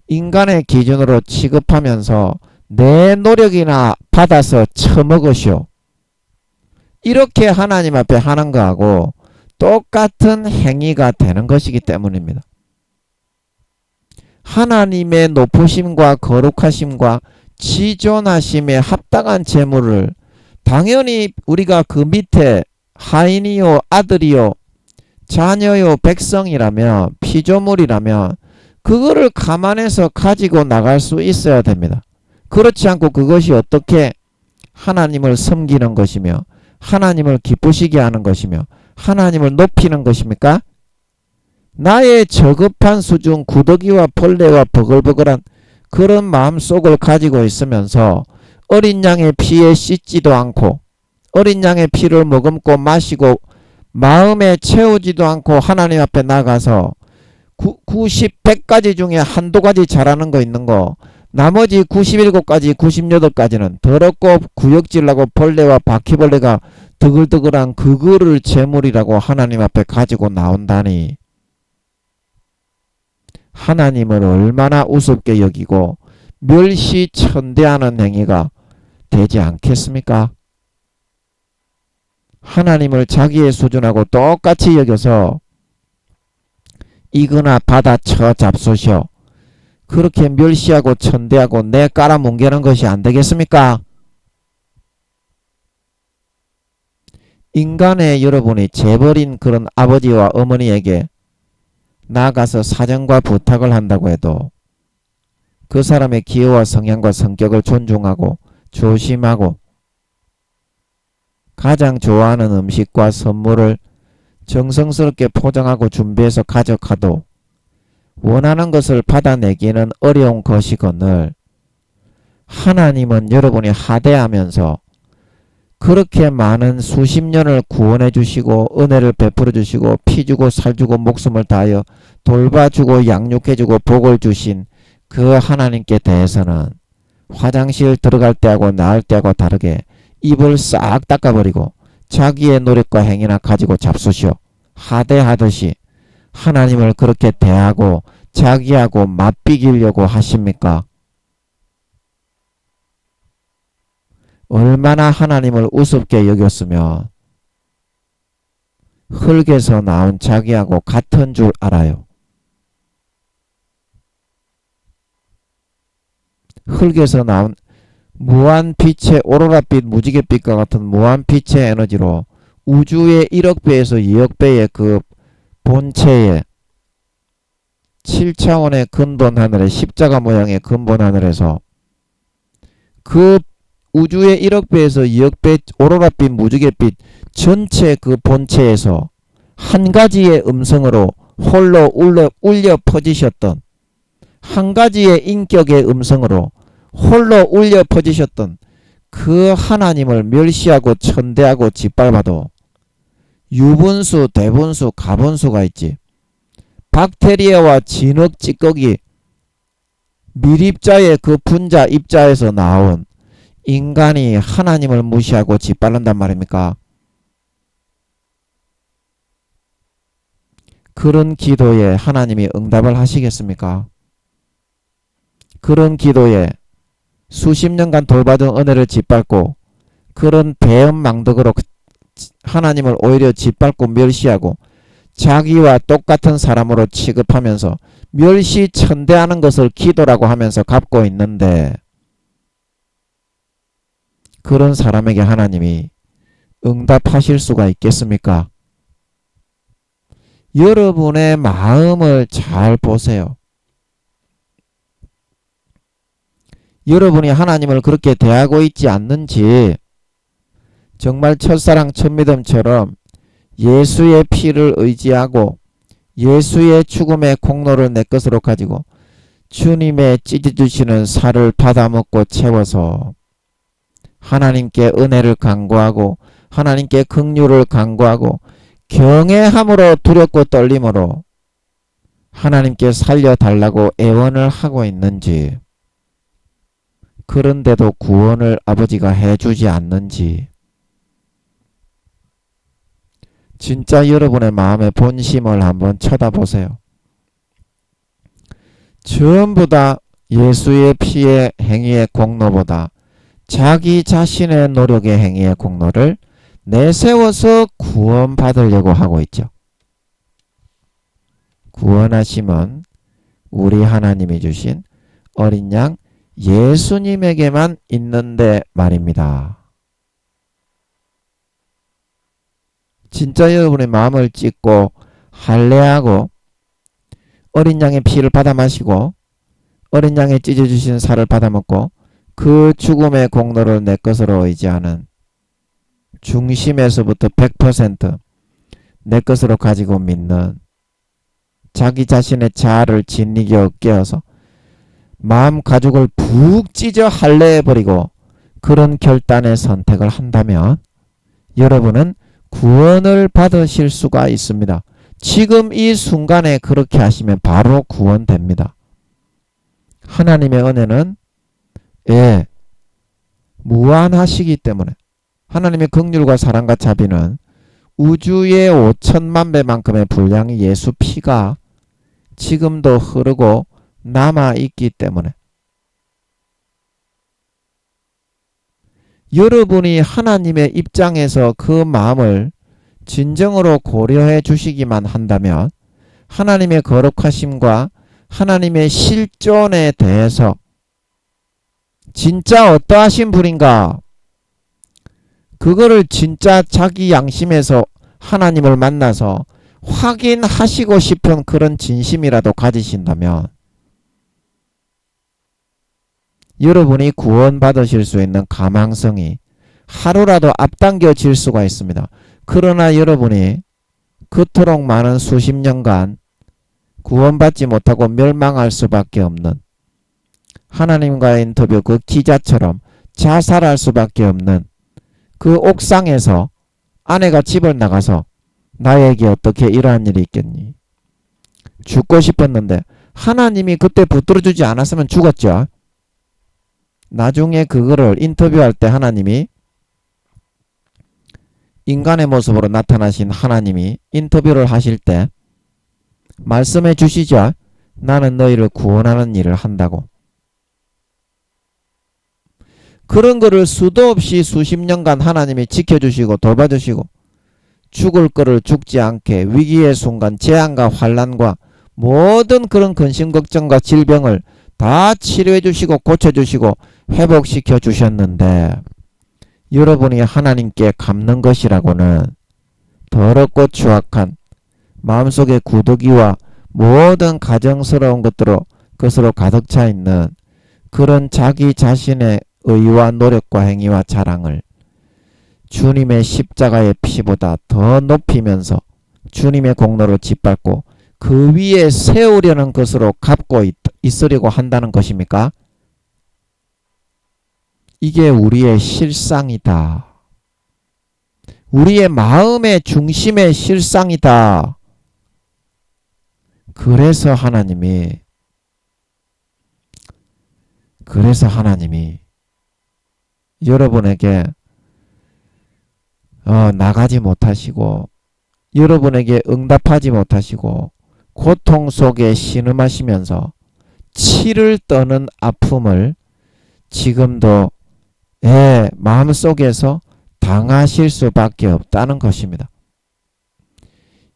인간의 기준으로 취급하면서 내 노력이나 받아서 처먹으시오. 이렇게 하나님 앞에 하는 거하고 똑같은 행위가 되는 것이기 때문입니다. 하나님의 높으심과 거룩하심과 지존하심에 합당한 재물을 당연히 우리가 그 밑에 하인이요 아들이요 자녀요 백성이라면 피조물이라면 그거를 감안해서 가지고 나갈 수 있어야 됩니다. 그렇지 않고 그것이 어떻게 하나님을 섬기는 것이며 하나님을 기쁘시게 하는 것이며 하나님을 높이는 것입니까? 나의 저급한 수준 구더기와 벌레와 버글버글한 그런 마음속을 가지고 있으면서 어린 양의 피에 씻지도 않고 어린 양의 피를 머금고 마시고 마음에 채우지도 않고 하나님 앞에 나가서 90, 100가지 중에 한두 가지 잘하는 거 있는 거 나머지 97가지 98가지는 더럽고 구역질나고 벌레와 바퀴벌레가 드글드글한 그거를 재물이라고 하나님 앞에 가지고 나온다니 하나님을 얼마나 우습게 여기고 멸시천대하는 행위가 되지 않겠습니까? 하나님을 자기의 수준하고 똑같이 여겨서 이거나 받아쳐 잡수시오. 그렇게 멸시하고 천대하고 내 깔아뭉개는 것이 안 되겠습니까? 인간의 여러분이 재버린 그런 아버지와 어머니에게 나아가서 사정과 부탁을 한다고 해도 그 사람의 기호와 성향과 성격을 존중하고 조심하고 가장 좋아하는 음식과 선물을 정성스럽게 포장하고 준비해서 가져가도 원하는 것을 받아내기는 어려운 것이거늘 하나님은 여러분이 하대하면서 그렇게 많은 수십 년을 구원해 주시고 은혜를 베풀어 주시고 피 주고 살 주고 목숨을 다하여 돌봐주고 양육해 주고 복을 주신 그 하나님께 대해서는 화장실 들어갈 때하고 나올 때하고 다르게 입을 싹 닦아버리고 자기의 노력과 행위나 가지고 잡수시오. 하대하듯이 하나님을 그렇게 대하고 자기하고 맞비기려고 하십니까? 얼마나 하나님을 우습게 여겼으면 흙에서 나온 자기하고 같은 줄 알아요. 흙에서 나온 무한빛의 오로라빛 무지갯빛과 같은 무한빛의 에너지로 우주의 1억 배에서 2억 배의 그 본체에 7차원의 근본 하늘에 십자가 모양의 근본 하늘에서 그 우주의 1억 배에서 2억 배 오로라빛 무지갯빛 전체 그 본체에서 한 가지의 음성으로 홀로 울려 퍼지셨던 한 가지의 인격의 음성으로 홀로 울려 퍼지셨던 그 하나님을 멸시하고 천대하고 짓밟아도 유분수, 대분수, 가분수가 있지. 박테리아와 진흙 찌꺼기 밀입자의 그 분자 입자에서 나온 인간이 하나님을 무시하고 짓밟는단 말입니까? 그런 기도에 하나님이 응답을 하시겠습니까? 그런 기도에 수십 년간 돌받은 은혜를 짓밟고 그런 배은망덕으로 하나님을 오히려 짓밟고 멸시하고 자기와 똑같은 사람으로 취급하면서 멸시천대하는 것을 기도라고 하면서 갚고 있는데 그런 사람에게 하나님이 응답하실 수가 있겠습니까? 여러분의 마음을 잘 보세요. 여러분이 하나님을 그렇게 대하고 있지 않는지, 정말 첫사랑 첫믿음처럼 예수의 피를 의지하고 예수의 죽음의 공로를 내 것으로 가지고 주님의 찢어주시는 살을 받아먹고 채워서 하나님께 은혜를 간구하고 하나님께 긍휼을 간구하고 경외함으로 두렵고 떨림으로 하나님께 살려달라고 애원을 하고 있는지, 그런데도 구원을 아버지가 해주지 않는지, 진짜 여러분의 마음의 본심을 한번 쳐다보세요. 전부 다 예수의 피의 행위의 공로보다 자기 자신의 노력의 행위의 공로를 내세워서 구원받으려고 하고 있죠. 구원하심은 우리 하나님이 주신 어린 양 예수님에게만 있는데 말입니다. 진짜 여러분의 마음을 찢고 할례하고 어린 양의 피를 받아 마시고 어린 양의 찢어주신 살을 받아 먹고 그 죽음의 공로를 내 것으로 의지하는 중심에서부터 100% 내 것으로 가지고 믿는, 자기 자신의 자아를 진리게 깨어서 마음 가죽을 푹 찢어 할례해버리고 그런 결단의 선택을 한다면 여러분은 구원을 받으실 수가 있습니다. 지금 이 순간에 그렇게 하시면 바로 구원됩니다. 하나님의 은혜는 무한하시기 때문에 하나님의 긍휼과 사랑과 자비는 우주의 5천만 배만큼의 분량의 예수 피가 지금도 흐르고 남아있기 때문에 여러분이 하나님의 입장에서 그 마음을 진정으로 고려해 주시기만 한다면 하나님의 거룩하심과 하나님의 실존에 대해서 진짜 어떠하신 분인가, 그거를 진짜 자기 양심에서 하나님을 만나서 확인하시고 싶은 그런 진심이라도 가지신다면 여러분이 구원받으실 수 있는 가망성이 하루라도 앞당겨질 수가 있습니다. 그러나 여러분이 그토록 많은 수십 년간 구원받지 못하고 멸망할 수밖에 없는, 하나님과의 인터뷰 그 기자처럼 자살할 수밖에 없는 그 옥상에서 아내가 집을 나가서 나에게 어떻게 이러한 일이 있겠니? 죽고 싶었는데 하나님이 그때 붙들어주지 않았으면 죽었죠. 나중에 그거를 인터뷰할 때 하나님이, 인간의 모습으로 나타나신 하나님이 인터뷰를 하실 때 말씀해 주시죠. 나는 너희를 구원하는 일을 한다고. 그런 거를 수도 없이 수십 년간 하나님이 지켜주시고 돌봐주시고 죽을 거를 죽지 않게 위기의 순간 재앙과 환난과 모든 그런 근심 걱정과 질병을 다 치료해 주시고 고쳐주시고 회복시켜 주셨는데 여러분이 하나님께 갚는 것이라고는 더럽고 추악한 마음속의 구더기와 모든 가정스러운 것으로 가득 차 있는 그런 자기 자신의 의와 노력과 행위와 자랑을 주님의 십자가의 피보다 더 높이면서 주님의 공로를 짓밟고 그 위에 세우려는 것으로 갚고 있으려고 한다는 것입니까? 이게 우리의 실상이다. 우리의 마음의 중심의 실상이다. 그래서 하나님이 여러분에게 나가지 못하시고 여러분에게 응답하지 못하시고 고통 속에 신음하시면서 치를 떠는 아픔을 지금도 마음속에서 당하실 수밖에 없다는 것입니다.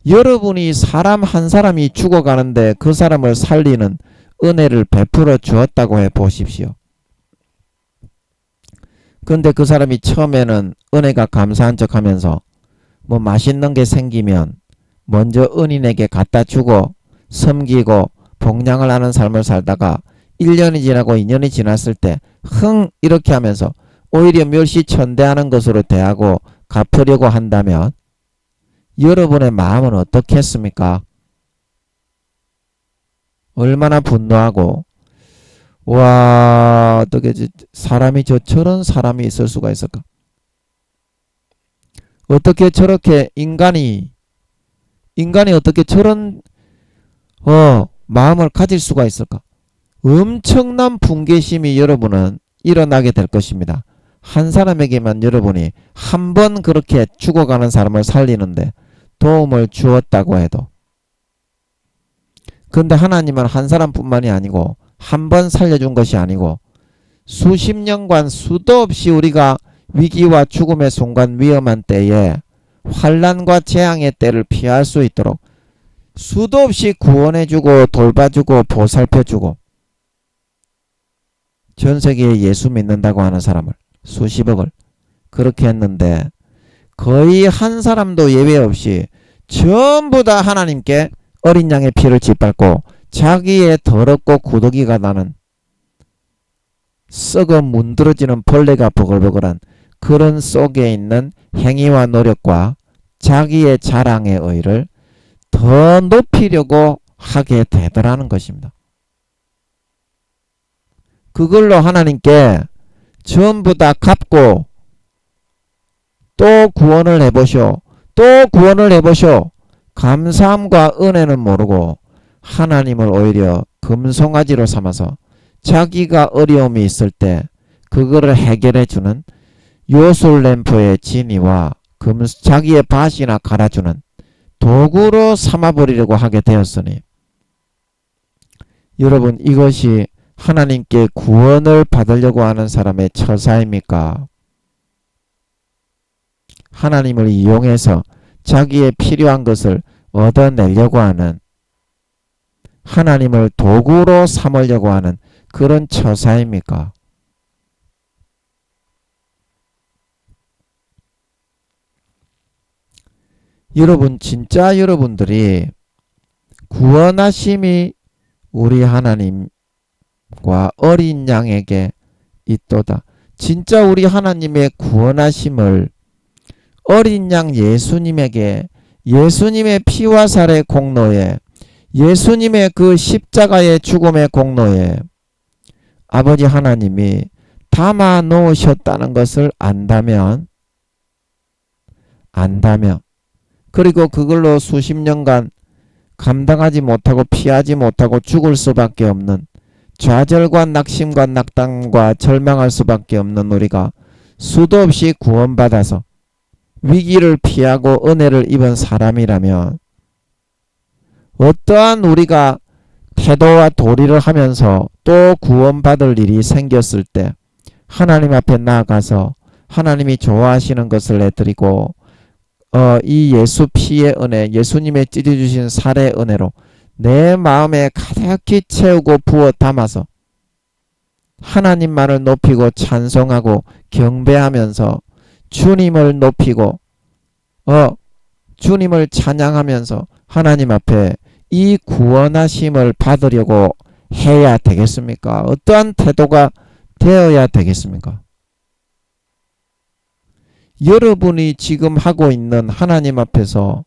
여러분이 사람 한 사람이 죽어가는데 그 사람을 살리는 은혜를 베풀어 주었다고 해 보십시오. 근데 그 사람이 처음에는 은혜가 감사한 척 하면서 뭐 맛있는 게 생기면 먼저 은인에게 갖다 주고 섬기고 복량을 하는 삶을 살다가 1년이 지나고 2년이 지났을 때 이렇게 하면서 오히려 멸시천대하는 것으로 대하고 갚으려고 한다면 여러분의 마음은 어떻겠습니까? 얼마나 분노하고 와 어떻게 사람이 저런 사람이 있을 수가 있을까? 어떻게 저렇게 인간이 어떻게 저런 마음을 가질 수가 있을까? 엄청난 분개심이 여러분은 일어나게 될 것입니다. 한 사람에게만 여러분이 한 번 그렇게 죽어가는 사람을 살리는데 도움을 주었다고 해도, 근데 하나님은 한 사람뿐만이 아니고 한 번 살려준 것이 아니고 수십 년간 수도 없이 우리가 위기와 죽음의 순간 위험한 때에 환난과 재앙의 때를 피할 수 있도록 수도 없이 구원해주고 돌봐주고 보살펴주고, 전 세계에 예수 믿는다고 하는 사람을 수십억을 그렇게 했는데 거의 한 사람도 예외 없이 전부 다 하나님께 어린 양의 피를 짓밟고 자기의 더럽고 구더기가 나는 썩어 문드러지는 벌레가 버글버글한 그런 속에 있는 행위와 노력과 자기의 자랑의 의를 더 높이려고 하게 되더라는 것입니다. 그걸로 하나님께 전부 다 갚고 또 구원을 해보쇼, 또 구원을 해보쇼, 감사함과 은혜는 모르고 하나님을 오히려 금송아지로 삼아서 자기가 어려움이 있을 때 그거를 해결해 주는 요술램프의 지니와 자기의 밭이나 갈아주는 도구로 삼아버리려고 하게 되었으니, 여러분 이것이 하나님께 구원을 받으려고 하는 사람의 처사입니까? 하나님을 이용해서 자기의 필요한 것을 얻어내려고 하는, 하나님을 도구로 삼으려고 하는 그런 처사입니까? 여러분 진짜 여러분들이 구원하심이 우리 하나님과 어린 양에게 있도다. 진짜 우리 하나님의 구원하심을 어린 양 예수님에게, 예수님의 피와 살의 공로에, 예수님의 그 십자가의 죽음의 공로에 아버지 하나님이 담아 놓으셨다는 것을 안다면, 그리고 그걸로 수십 년간 감당하지 못하고 피하지 못하고 죽을 수밖에 없는, 좌절과 낙심과 낙담과 절망할 수밖에 없는 우리가 수도 없이 구원받아서 위기를 피하고 은혜를 입은 사람이라면, 어떠한 우리가 태도와 도리를 하면서 또 구원받을 일이 생겼을 때 하나님 앞에 나아가서 하나님이 좋아하시는 것을 내드리고 이 예수 피의 은혜, 예수님의 찢어주신 살의 은혜로 내 마음에 가득히 채우고 부어 담아서 하나님만을 높이고 찬송하고 경배하면서 주님을 높이고 주님을 찬양하면서 하나님 앞에 이 구원하심을 받으려고 해야 되겠습니까? 어떠한 태도가 되어야 되겠습니까? 여러분이 지금 하고 있는 하나님 앞에서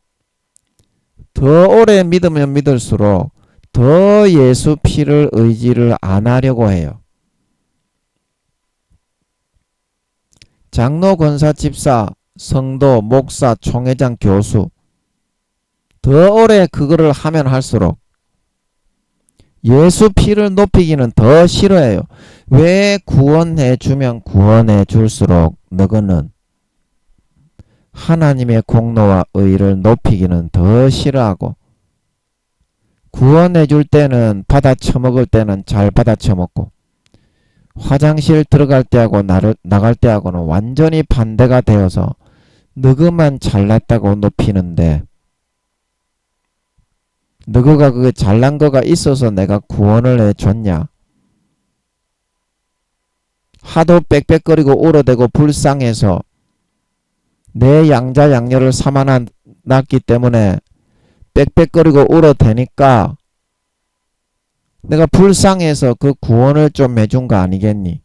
더 오래 믿으면 믿을수록 더 예수 피를 의지를 안 하려고 해요. 장로, 권사, 집사, 성도, 목사, 총회장, 교수, 더 오래 그거를 하면 할수록 예수 피를 높이기는 더 싫어해요. 왜? 구원해 주면 구원해 줄수록 너거는 하나님의 공로와 의를 높이기는 더 싫어하고, 구원해 줄 때는 받아 처먹을 때는 잘 받아 처먹고, 화장실 들어갈 때하고 나갈 때하고는 완전히 반대가 되어서 너그만 잘났다고 높이는데, 너그가 그게 잘난 거가 있어서 내가 구원을 해줬냐? 하도 빽빽거리고 울어대고 불쌍해서 내 양자 양녀를 삼아놨기 때문에 빽빽거리고 울어대니까 내가 불쌍해서 그 구원을 좀 해준 거 아니겠니?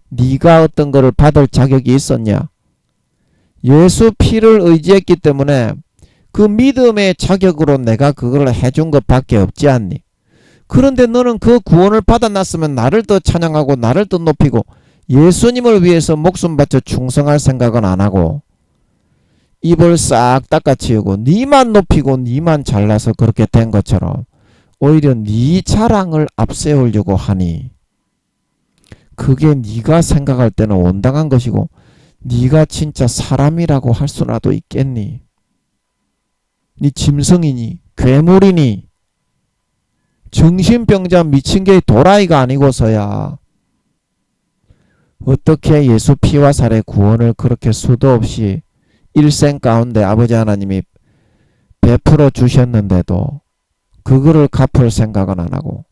네가 어떤 거를 받을 자격이 있었냐? 예수 피를 의지했기 때문에 그 믿음의 자격으로 내가 그걸 해준 것밖에 없지 않니? 그런데 너는 그 구원을 받아놨으면 나를 더 찬양하고 나를 더 높이고 예수님을 위해서 목숨 바쳐 충성할 생각은 안 하고 입을 싹 닦아치우고 니만 높이고 니만 잘나서 그렇게 된 것처럼 오히려 네 자랑을 앞세우려고 하니 그게 네가 생각할 때는 온당한 것이고 네가 진짜 사람이라고 할 수라도 있겠니? 네 짐승이니 괴물이니 정신병자 미친 게 도라이가 아니고서야 어떻게 예수 피와 살의 구원을 그렇게 수도 없이 일생 가운데 아버지 하나님이 베풀어 주셨는데도 그거를 갚을 생각은 안 하고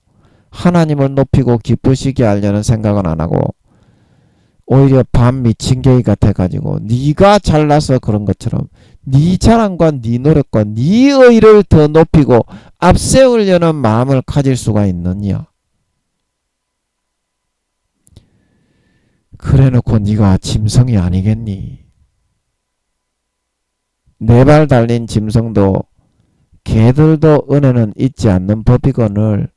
하나님을 높이고 기쁘시게 하려는 생각은 안 하고 오히려 반 미친 개이 같아가지고 네가 잘나서 그런 것처럼 네 자랑과 네 노력과 네 의를 더 높이고 앞세우려는 마음을 가질 수가 있느냐? 그래놓고 네가 짐승이 아니겠니? 네 발 달린 짐승도 개들도 은혜는 잊지 않는 법이거늘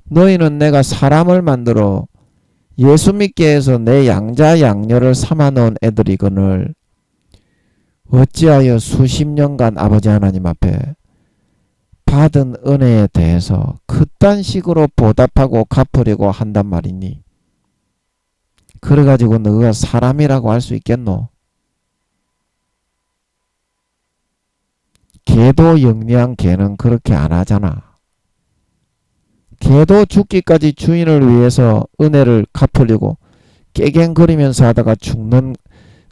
너희는 내가 사람을 만들어 예수 믿게 해서 내 양자 양녀를 삼아 놓은 애들이거늘 어찌하여 수십 년간 아버지 하나님 앞에 받은 은혜에 대해서 그딴 식으로 보답하고 갚으려고 한단 말이니? 그래가지고 너가 사람이라고 할 수 있겠노? 개도 영리한 개는 그렇게 안 하잖아. 개도 죽기까지 주인을 위해서 은혜를 갚으려고 깨갱거리면서 하다가 죽는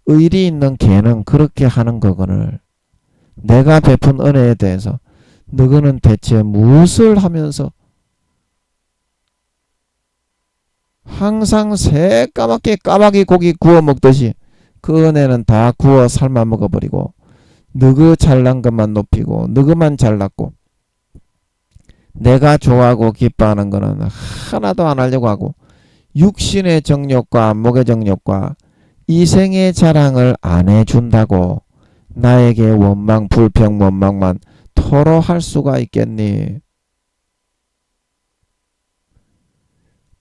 의리 있는 개는 그렇게 하는 거거늘 내가 베푼 은혜에 대해서 너희는 대체 무엇을 하면서 항상 새까맣게 까마귀 고기 구워 먹듯이 그 은혜는 다 구워 삶아 먹어버리고 너그 잘난 것만 높이고 너그만 잘났고 내가 좋아하고 기뻐하는 거는 하나도 안 하려고 하고 육신의 정욕과 안목의 정욕과 이생의 자랑을 안 해준다고 나에게 원망 불평 원망만 토로할 수가 있겠니?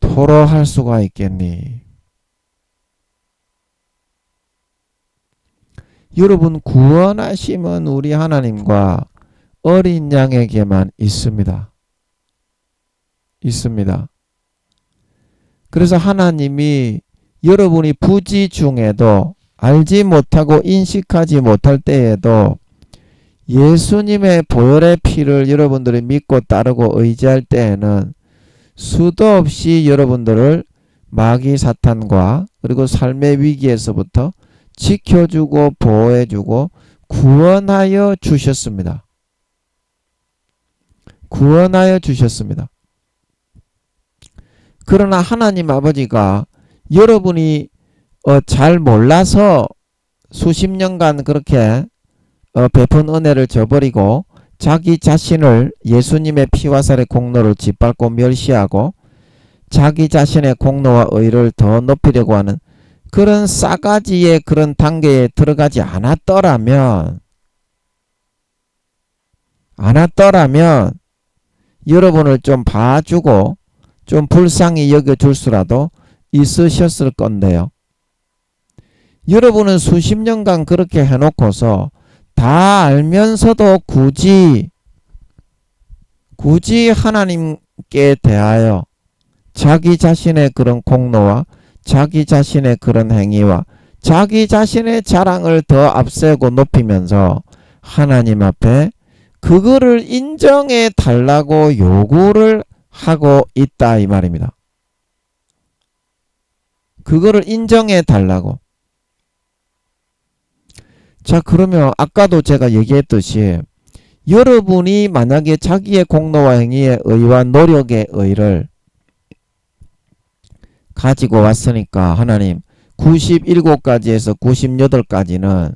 토로할 수가 있겠니? 여러분 구원하심은 우리 하나님과 어린 양에게만 있습니다. 있습니다. 그래서 하나님이 여러분이 부지 중에도 알지 못하고 인식하지 못할 때에도 예수님의 보혈의 피를 여러분들이 믿고 따르고 의지할 때에는 수도 없이 여러분들을 마귀 사탄과 그리고 삶의 위기에서부터 지켜주고 보호해주고 구원하여 주셨습니다. 구원하여 주셨습니다. 그러나 하나님 아버지가 여러분이 잘 몰라서 수십 년간 그렇게 베푼 은혜를 저버리고 자기 자신을 예수님의 피와 살의 공로를 짓밟고 멸시하고 자기 자신의 공로와 의를 더 높이려고 하는 그런 싸가지의 그런 단계에 들어가지 않았더라면 여러분을 좀 봐주고 좀 불쌍히 여겨줄 수라도 있으셨을 건데요. 여러분은 수십 년간 그렇게 해놓고서 다 알면서도 굳이 하나님께 대하여 자기 자신의 그런 공로와 자기 자신의 그런 행위와 자기 자신의 자랑을 더 앞세우고 높이면서 하나님 앞에 그거를 인정해 달라고 요구를 하고 있다 이 말입니다. 그거를 인정해 달라고. 자, 그러면 아까도 제가 얘기했듯이 여러분이 만약에 자기의 공로와 행위의 의와 노력의 의를 가지고 왔으니까 하나님 97가지에서 98가지는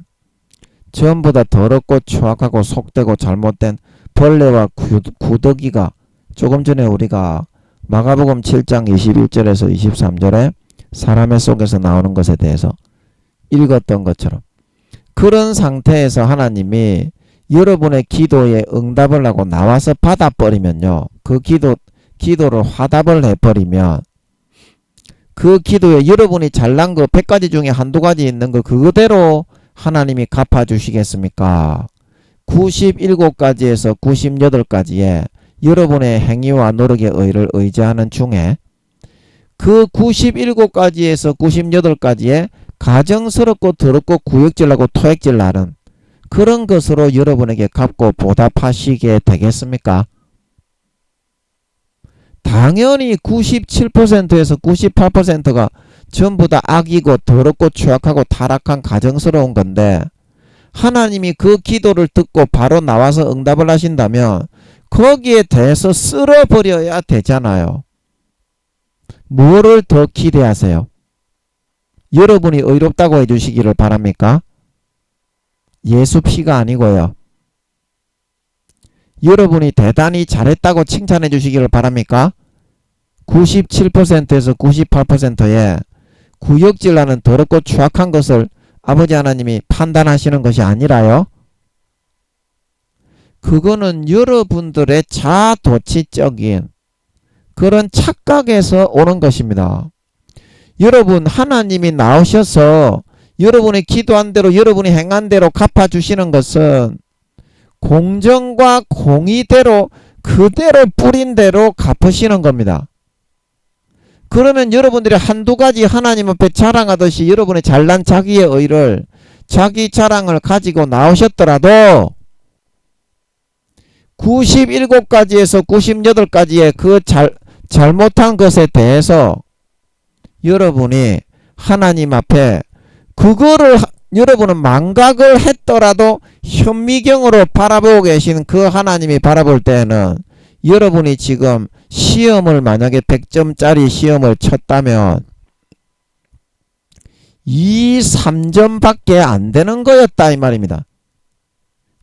전부 다 더럽고 추악하고 속되고 잘못된 벌레와 구더기가 조금 전에 우리가 마가복음 7장 21절에서 23절에 사람의 속에서 나오는 것에 대해서 읽었던 것처럼 그런 상태에서 하나님이 여러분의 기도에 응답을 하고 나와서 받아버리면요. 그 기도를 화답을 해버리면 그 기도에 여러분이 잘난 거 100가지 중에 한두 가지 있는 거 그대로 하나님이 갚아주시겠습니까? 97가지에서 98가지에 여러분의 행위와 노력의 의를 의지하는 중에 그 97가지에서 98가지에 가정스럽고 더럽고 구역질나고 토액질 나는 그런 것으로 여러분에게 갚고 보답하시게 되겠습니까? 당연히 97%에서 98%가 전부 다 악이고 더럽고 추악하고 타락한 가정스러운 건데 하나님이 그 기도를 듣고 바로 나와서 응답을 하신다면 거기에 대해서 쓸어버려야 되잖아요. 뭐를 더 기대하세요? 여러분이 의롭다고 해주시기를 바랍니까? 예수 피가 아니고요. 여러분이 대단히 잘했다고 칭찬해 주시기를 바랍니까? 97%에서 98%의 구역질나는 더럽고 추악한 것을 아버지 하나님이 판단하시는 것이 아니라요. 그거는 여러분들의 자도취적인 그런 착각에서 오는 것입니다. 여러분 하나님이 나오셔서 여러분이 기도한 대로 여러분이 행한 대로 갚아주시는 것은 공정과 공의대로 그대로 뿌린 대로 갚으시는 겁니다. 그러면 여러분들이 한두 가지 하나님 앞에 자랑하듯이 여러분의 잘난 자기의 의를 자기 자랑을 가지고 나오셨더라도 97가지에서 98가지의 그 잘못한 것에 대해서 여러분이 하나님 앞에 그거를 여러분은 망각을 했더라도 현미경으로 바라보고 계신 그 하나님이 바라볼 때에는 여러분이 지금 시험을 만약에 100점짜리 시험을 쳤다면 2, 3점밖에 안 되는 거였다 이 말입니다.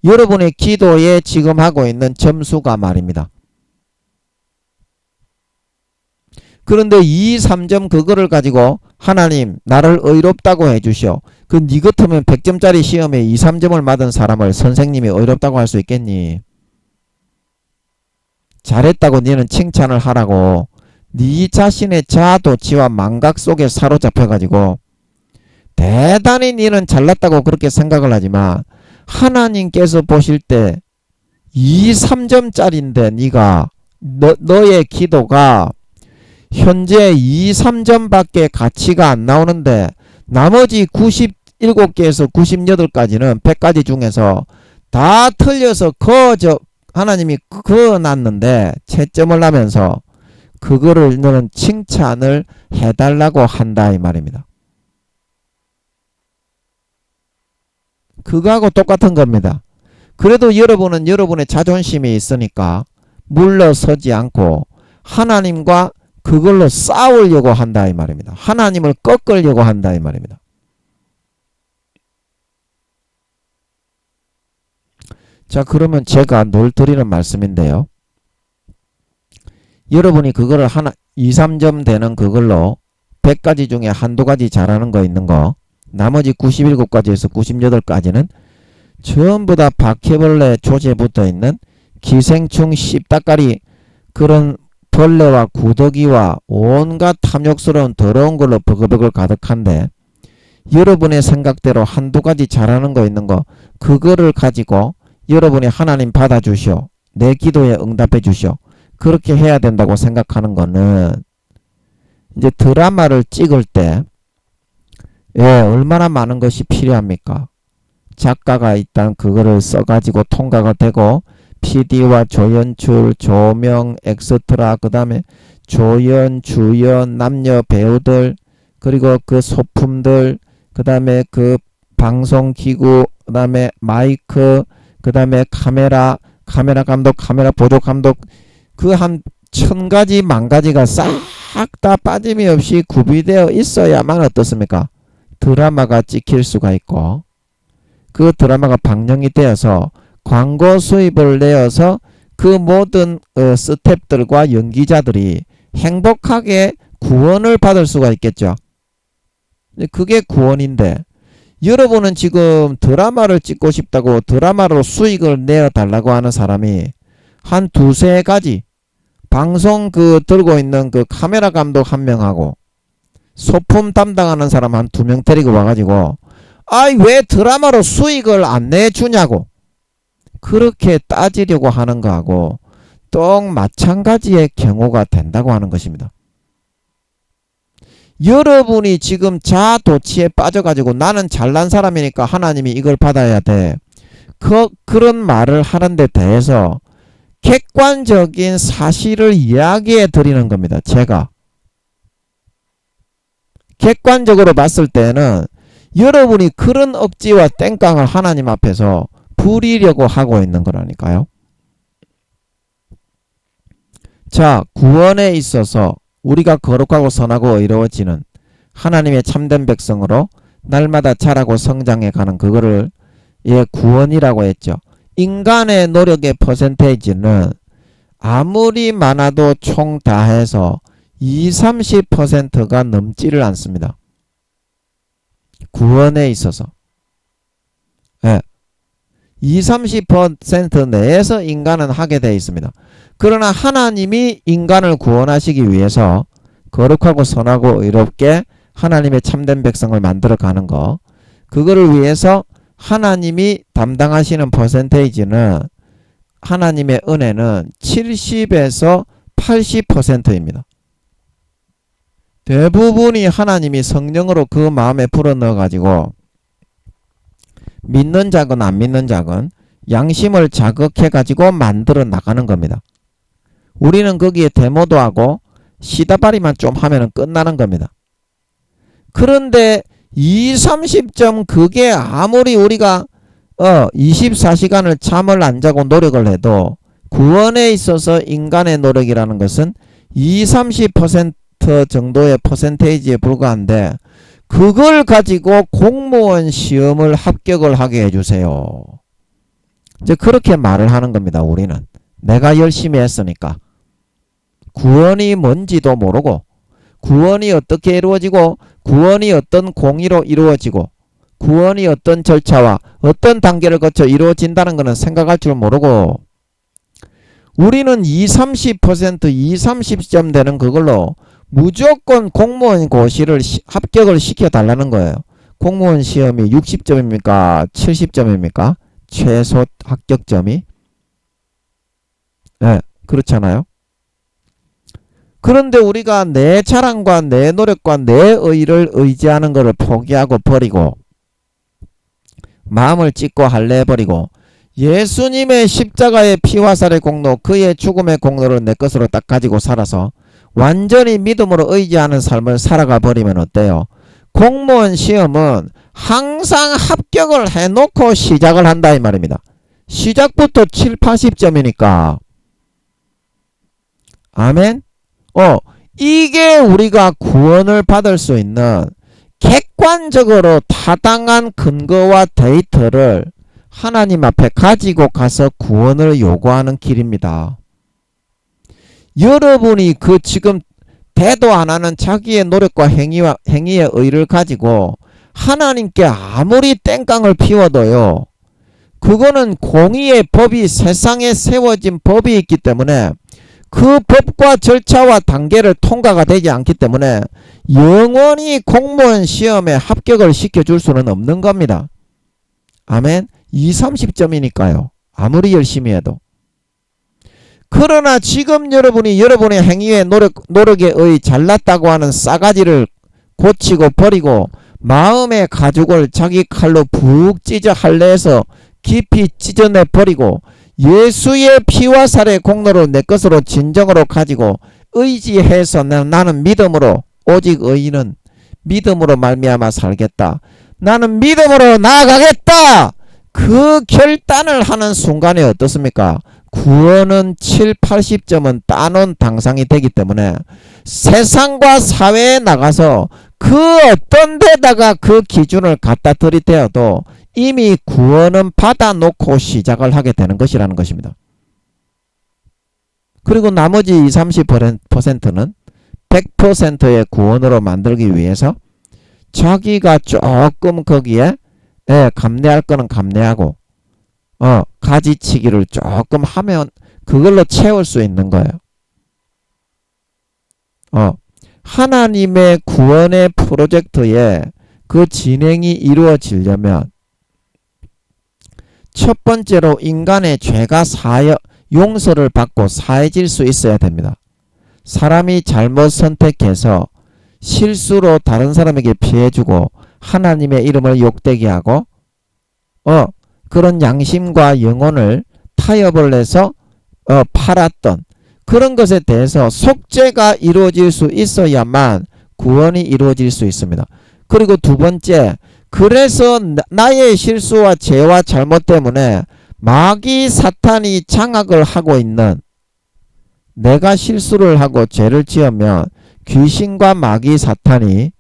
여러분의 기도에 지금 하고 있는 점수가 말입니다. 그런데 2, 3점 그거를 가지고 하나님 나를 의롭다고 해주시오. 그 니 같으면 100점짜리 시험에 2, 3점을 맞은 사람을 선생님이 의롭다고 할 수 있겠니? 잘했다고 니는 칭찬을 하라고 니 자신의 자아도취와 망각 속에 사로잡혀가지고 대단히 니는 잘났다고 그렇게 생각을 하지만 하나님께서 보실 때 2, 3점짜리인데 니가 너의 기도가 현재 2, 3점밖에 가치가 안 나오는데 나머지 97개에서 98가지는 100가지 중에서 다 틀려서 하나님이 그어놨는데 채점을 하면서 그거를 너는 칭찬을 해달라고 한다 이 말입니다. 그거하고 똑같은 겁니다. 그래도 여러분은 여러분의 자존심이 있으니까 물러서지 않고 하나님과 그걸로 싸우려고 한다 이 말입니다. 하나님을 꺾으려고 한다 이 말입니다. 자, 그러면 제가 늘 드리는 말씀인데요. 여러분이 그거를 2, 3점 되는 그걸로 100가지 중에 한두 가지 잘하는 거 있는 거 나머지 97가지에서 98가지는 전부 다 바퀴벌레 조제 붙어있는 기생충 씹다까리 그런 벌레와 구더기와 온갖 탐욕스러운 더러운 걸로 버글버글 가득한데 여러분의 생각대로 한두 가지 잘하는 거 있는 거 그거를 가지고 여러분이 하나님 받아주시오. 내 기도에 응답해 주시오. 그렇게 해야 된다고 생각하는 거는 이제 드라마를 찍을 때 얼마나 많은 것이 필요합니까? 작가가 일단 그거를 써가지고 통과가 되고 PD와 조연출, 조명, 엑스트라, 그 다음에 조연, 주연, 남녀 배우들, 그리고 그 소품들, 그 다음에 그 방송기구, 그 다음에 마이크, 그 다음에 카메라 감독, 카메라 보조 감독, 그 한 1000가지, 10,000가지가 싹 다 빠짐이 없이 구비되어 있어야만 어떻습니까? 드라마가 찍힐 수가 있고 그 드라마가 방영이 되어서 광고 수입을 내어서 그 모든 스탭들과 연기자들이 행복하게 구원을 받을 수가 있겠죠. 그게 구원인데, 여러분은 지금 드라마를 찍고 싶다고 드라마로 수익을 내어달라고 하는 사람이 한 두세 가지, 방송 들고 있는 카메라 감독 한 명하고 소품 담당하는 사람 한 2명 데리고 와가지고, 아이 왜 드라마로 수익을 안 내주냐고 그렇게 따지려고 하는 거하고 똑 마찬가지의 경우가 된다고 하는 것입니다. 여러분이 지금 자아도취에 빠져가지고 나는 잘난 사람이니까 하나님이 이걸 받아야 돼, 그런 말을 하는 데 대해서 객관적인 사실을 이야기해 드리는 겁니다. 제가 객관적으로 봤을 때는 여러분이 그런 억지와 땡깡을 하나님 앞에서 부리려고 하고 있는 거라니까요. 자, 구원에 있어서 우리가 거룩하고 선하고 의로워지는 하나님의 참된 백성으로 날마다 자라고 성장해 가는 그거를 구원이라고 했죠. 인간의 노력의 퍼센테이지는 아무리 많아도 총 다 해서 20-30%가 넘지를 않습니다. 구원에 있어서 20-30% 내에서 인간은 하게 되어 있습니다. 그러나 하나님이 인간을 구원하시기 위해서 거룩하고 선하고 의롭게 하나님의 참된 백성을 만들어 가는 거, 그거를 위해서 하나님이 담당하시는 퍼센테이지는, 하나님의 은혜는 70에서 80%입니다. 대부분이 하나님이 성령으로 그 마음에 불어넣어 가지고 믿는 자건 안 믿는 자건 양심을 자극해 가지고 만들어 나가는 겁니다. 우리는 거기에 데모도 하고 시다바리만 좀 하면 끝나는 겁니다. 그런데 20-30점 그게 아무리 우리가 24시간을 잠을 안 자고 노력을 해도 구원에 있어서 인간의 노력이라는 것은 20-30% 정도의 퍼센테이지에 불과한데, 그걸 가지고 공무원 시험을 합격을 하게 해주세요. 이제 그렇게 말을 하는 겁니다. 우리는 내가 열심히 했으니까. 구원이 뭔지도 모르고, 구원이 어떻게 이루어지고, 구원이 어떤 공의로 이루어지고, 구원이 어떤 절차와 어떤 단계를 거쳐 이루어진다는 것은 생각할 줄 모르고, 우리는 20-30%, 20-30점 되는 그걸로 무조건 공무원 고시를 합격을 시켜달라는 거예요. 공무원 시험이 60점입니까? 70점입니까? 최소 합격점이? 네, 그렇잖아요. 그런데 우리가 내 자랑과 내 노력과 내 의를 의지하는 것을 포기하고 버리고, 마음을 찢고 할례해버리고, 예수님의 십자가의 피와 살의 공로, 그의 죽음의 공로를 내 것으로 딱 가지고 살아서 완전히 믿음으로 의지하는 삶을 살아가 버리면 어때요? 공무원 시험은 항상 합격을 해놓고 시작을 한다 이 말입니다. 시작부터 7-80점이니까. 아멘? 이게 우리가 구원을 받을 수 있는 객관적으로 타당한 근거와 데이터를 하나님 앞에 가지고 가서 구원을 요구하는 길입니다. 여러분이 지금 대도 안 하는 자기의 노력과 행위의 의를 가지고 하나님께 아무리 땡깡을 피워도요, 그거는 공의의 법이 세상에 세워진 법이 있기 때문에 그 법과 절차와 단계를 통과가 되지 않기 때문에 영원히 공무원 시험에 합격을 시켜줄 수는 없는 겁니다. 아멘. 20-30점이니까요. 아무리 열심히 해도. 그러나 지금 여러분이 여러분의 행위에 노력에 의해 잘났다고 하는 싸가지를 고치고 버리고 마음의 가죽을 자기 칼로 푹 찢어 할례해서 깊이 찢어내 버리고 예수의 피와 살의 공로를 내 것으로 진정으로 가지고 의지해서 나는 믿음으로, 오직 의인은 믿음으로 말미암아 살겠다, 나는 믿음으로 나아가겠다, 그 결단을 하는 순간에 어떻습니까? 구원은 7-80점은 따놓은 당상이 되기 때문에 세상과 사회에 나가서 그 어떤 데다가 그 기준을 갖다 들이대어도 이미 구원은 받아놓고 시작을 하게 되는 것이라는 것입니다. 그리고 나머지 20, 30%는 100%의 구원으로 만들기 위해서 자기가 조금 거기에 감내할 거는 감내하고 가지치기를 조금 하면 그걸로 채울 수 있는 거예요. 하나님의 구원의 프로젝트에 그 진행이 이루어지려면 첫 번째로 인간의 죄가 용서를 받고 사해질 수 있어야 됩니다. 사람이 잘못 선택해서 실수로 다른 사람에게 피해주고 하나님의 이름을 욕되게 하고 그런 양심과 영혼을 타협을 해서 팔았던 그런 것에 대해서 속죄가 이루어질 수 있어야만 구원이 이루어질 수 있습니다. 그리고 두 번째, 그래서 나의 실수와 죄와 잘못 때문에 마귀 사탄이 장악을 하고 있는, 내가 실수를 하고 죄를 지으면 귀신과 마귀 사탄이,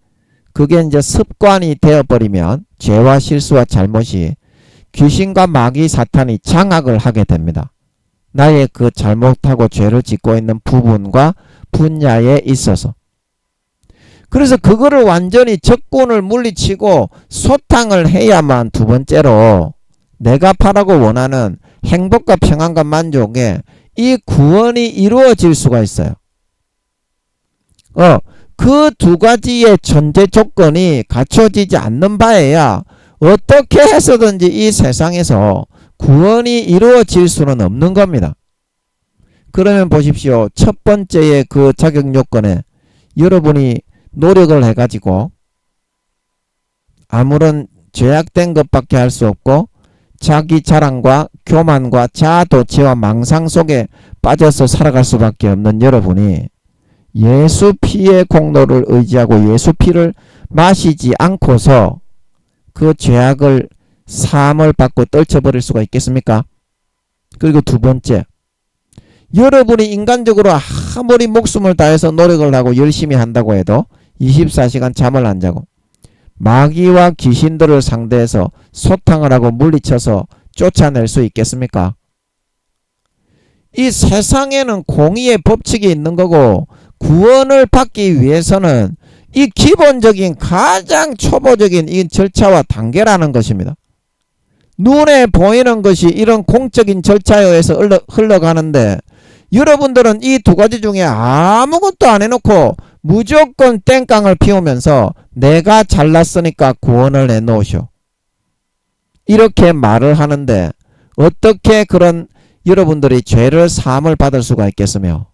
그게 이제 습관이 되어버리면 죄와 실수와 잘못이 귀신과 마귀 사탄이 장악을 하게 됩니다. 나의 그 잘못하고 죄를 짓고 있는 부분과 분야에 있어서. 그래서 그거를 완전히 적군을 물리치고 소탕을 해야만 두 번째로 내가 바라고 원하는 행복과 평안과 만족에 이 구원이 이루어질 수가 있어요. 그 두 가지의 전제 조건이 갖춰지지 않는 바에야 어떻게 해서든지 이 세상에서 구원이 이루어질 수는 없는 겁니다. 그러면 보십시오. 첫 번째의 그 자격 요건에 여러분이 노력을 해가지고 아무런 죄악된 것밖에 할 수 없고 자기 자랑과 교만과 자아도취와 망상 속에 빠져서 살아갈 수밖에 없는 여러분이 예수 피의 공로를 의지하고 예수 피를 마시지 않고서 그 죄악을 사함을 받고 떨쳐버릴 수가 있겠습니까? 그리고 두 번째, 여러분이 인간적으로 아무리 목숨을 다해서 노력을 하고 열심히 한다고 해도 24시간 잠을 안 자고 마귀와 귀신들을 상대해서 소탕을 하고 물리쳐서 쫓아낼 수 있겠습니까? 이 세상에는 공의의 법칙이 있는 거고 구원을 받기 위해서는 이 기본적인 가장 초보적인 이 절차와 단계라는 것입니다. 눈에 보이는 것이 이런 공적인 절차에 의해서 흘러가는데 여러분들은 이 두 가지 중에 아무것도 안 해놓고 무조건 땡깡을 피우면서 내가 잘났으니까 구원을 내놓으쇼, 이렇게 말을 하는데 어떻게 그런 여러분들이 죄를 사함을 받을 수가 있겠으며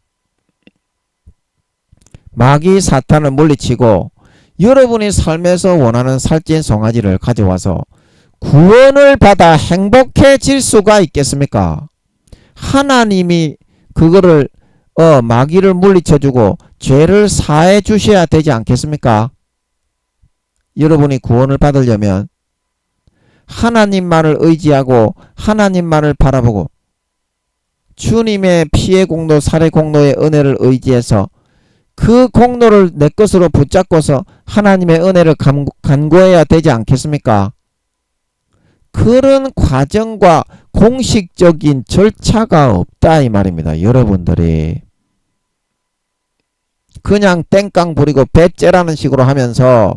마귀 사탄을 물리치고 여러분이 삶에서 원하는 살찐 송아지를 가져와서 구원을 받아 행복해질 수가 있겠습니까? 하나님이 그거를 마귀를 물리쳐주고 죄를 사해 주셔야 되지 않겠습니까? 여러분이 구원을 받으려면 하나님만을 의지하고 하나님만을 바라보고 주님의 피의 공로, 살의 공로의 은혜를 의지해서 그 공로를 내 것으로 붙잡고서 하나님의 은혜를 간구해야 되지 않겠습니까? 그런 과정과 공식적인 절차가 없다 이 말입니다. 여러분들이 그냥 땡깡 부리고 배째라는 식으로 하면서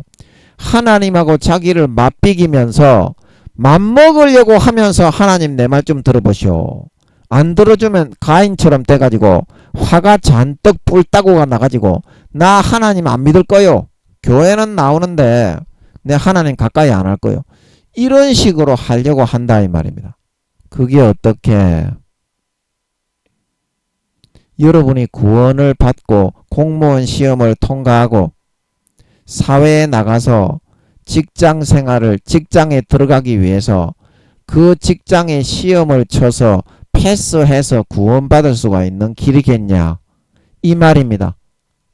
하나님하고 자기를 맞비기면서 맘먹으려고 하면서 하나님 내 말 좀 들어보시오. 안 들어주면 가인처럼 돼가지고 화가 잔뜩 뿔따구가 나가지고 나 하나님 안 믿을 거요. 교회는 나오는데 내 하나님 가까이 안 할 거요. 이런 식으로 하려고 한다 이 말입니다. 그게 어떻게 여러분이 구원을 받고 공무원 시험을 통과하고 사회에 나가서 직장 생활을 직장에 들어가기 위해서 그 직장의 시험을 쳐서 패스해서 구원받을 수가 있는 길이겠냐 이 말입니다.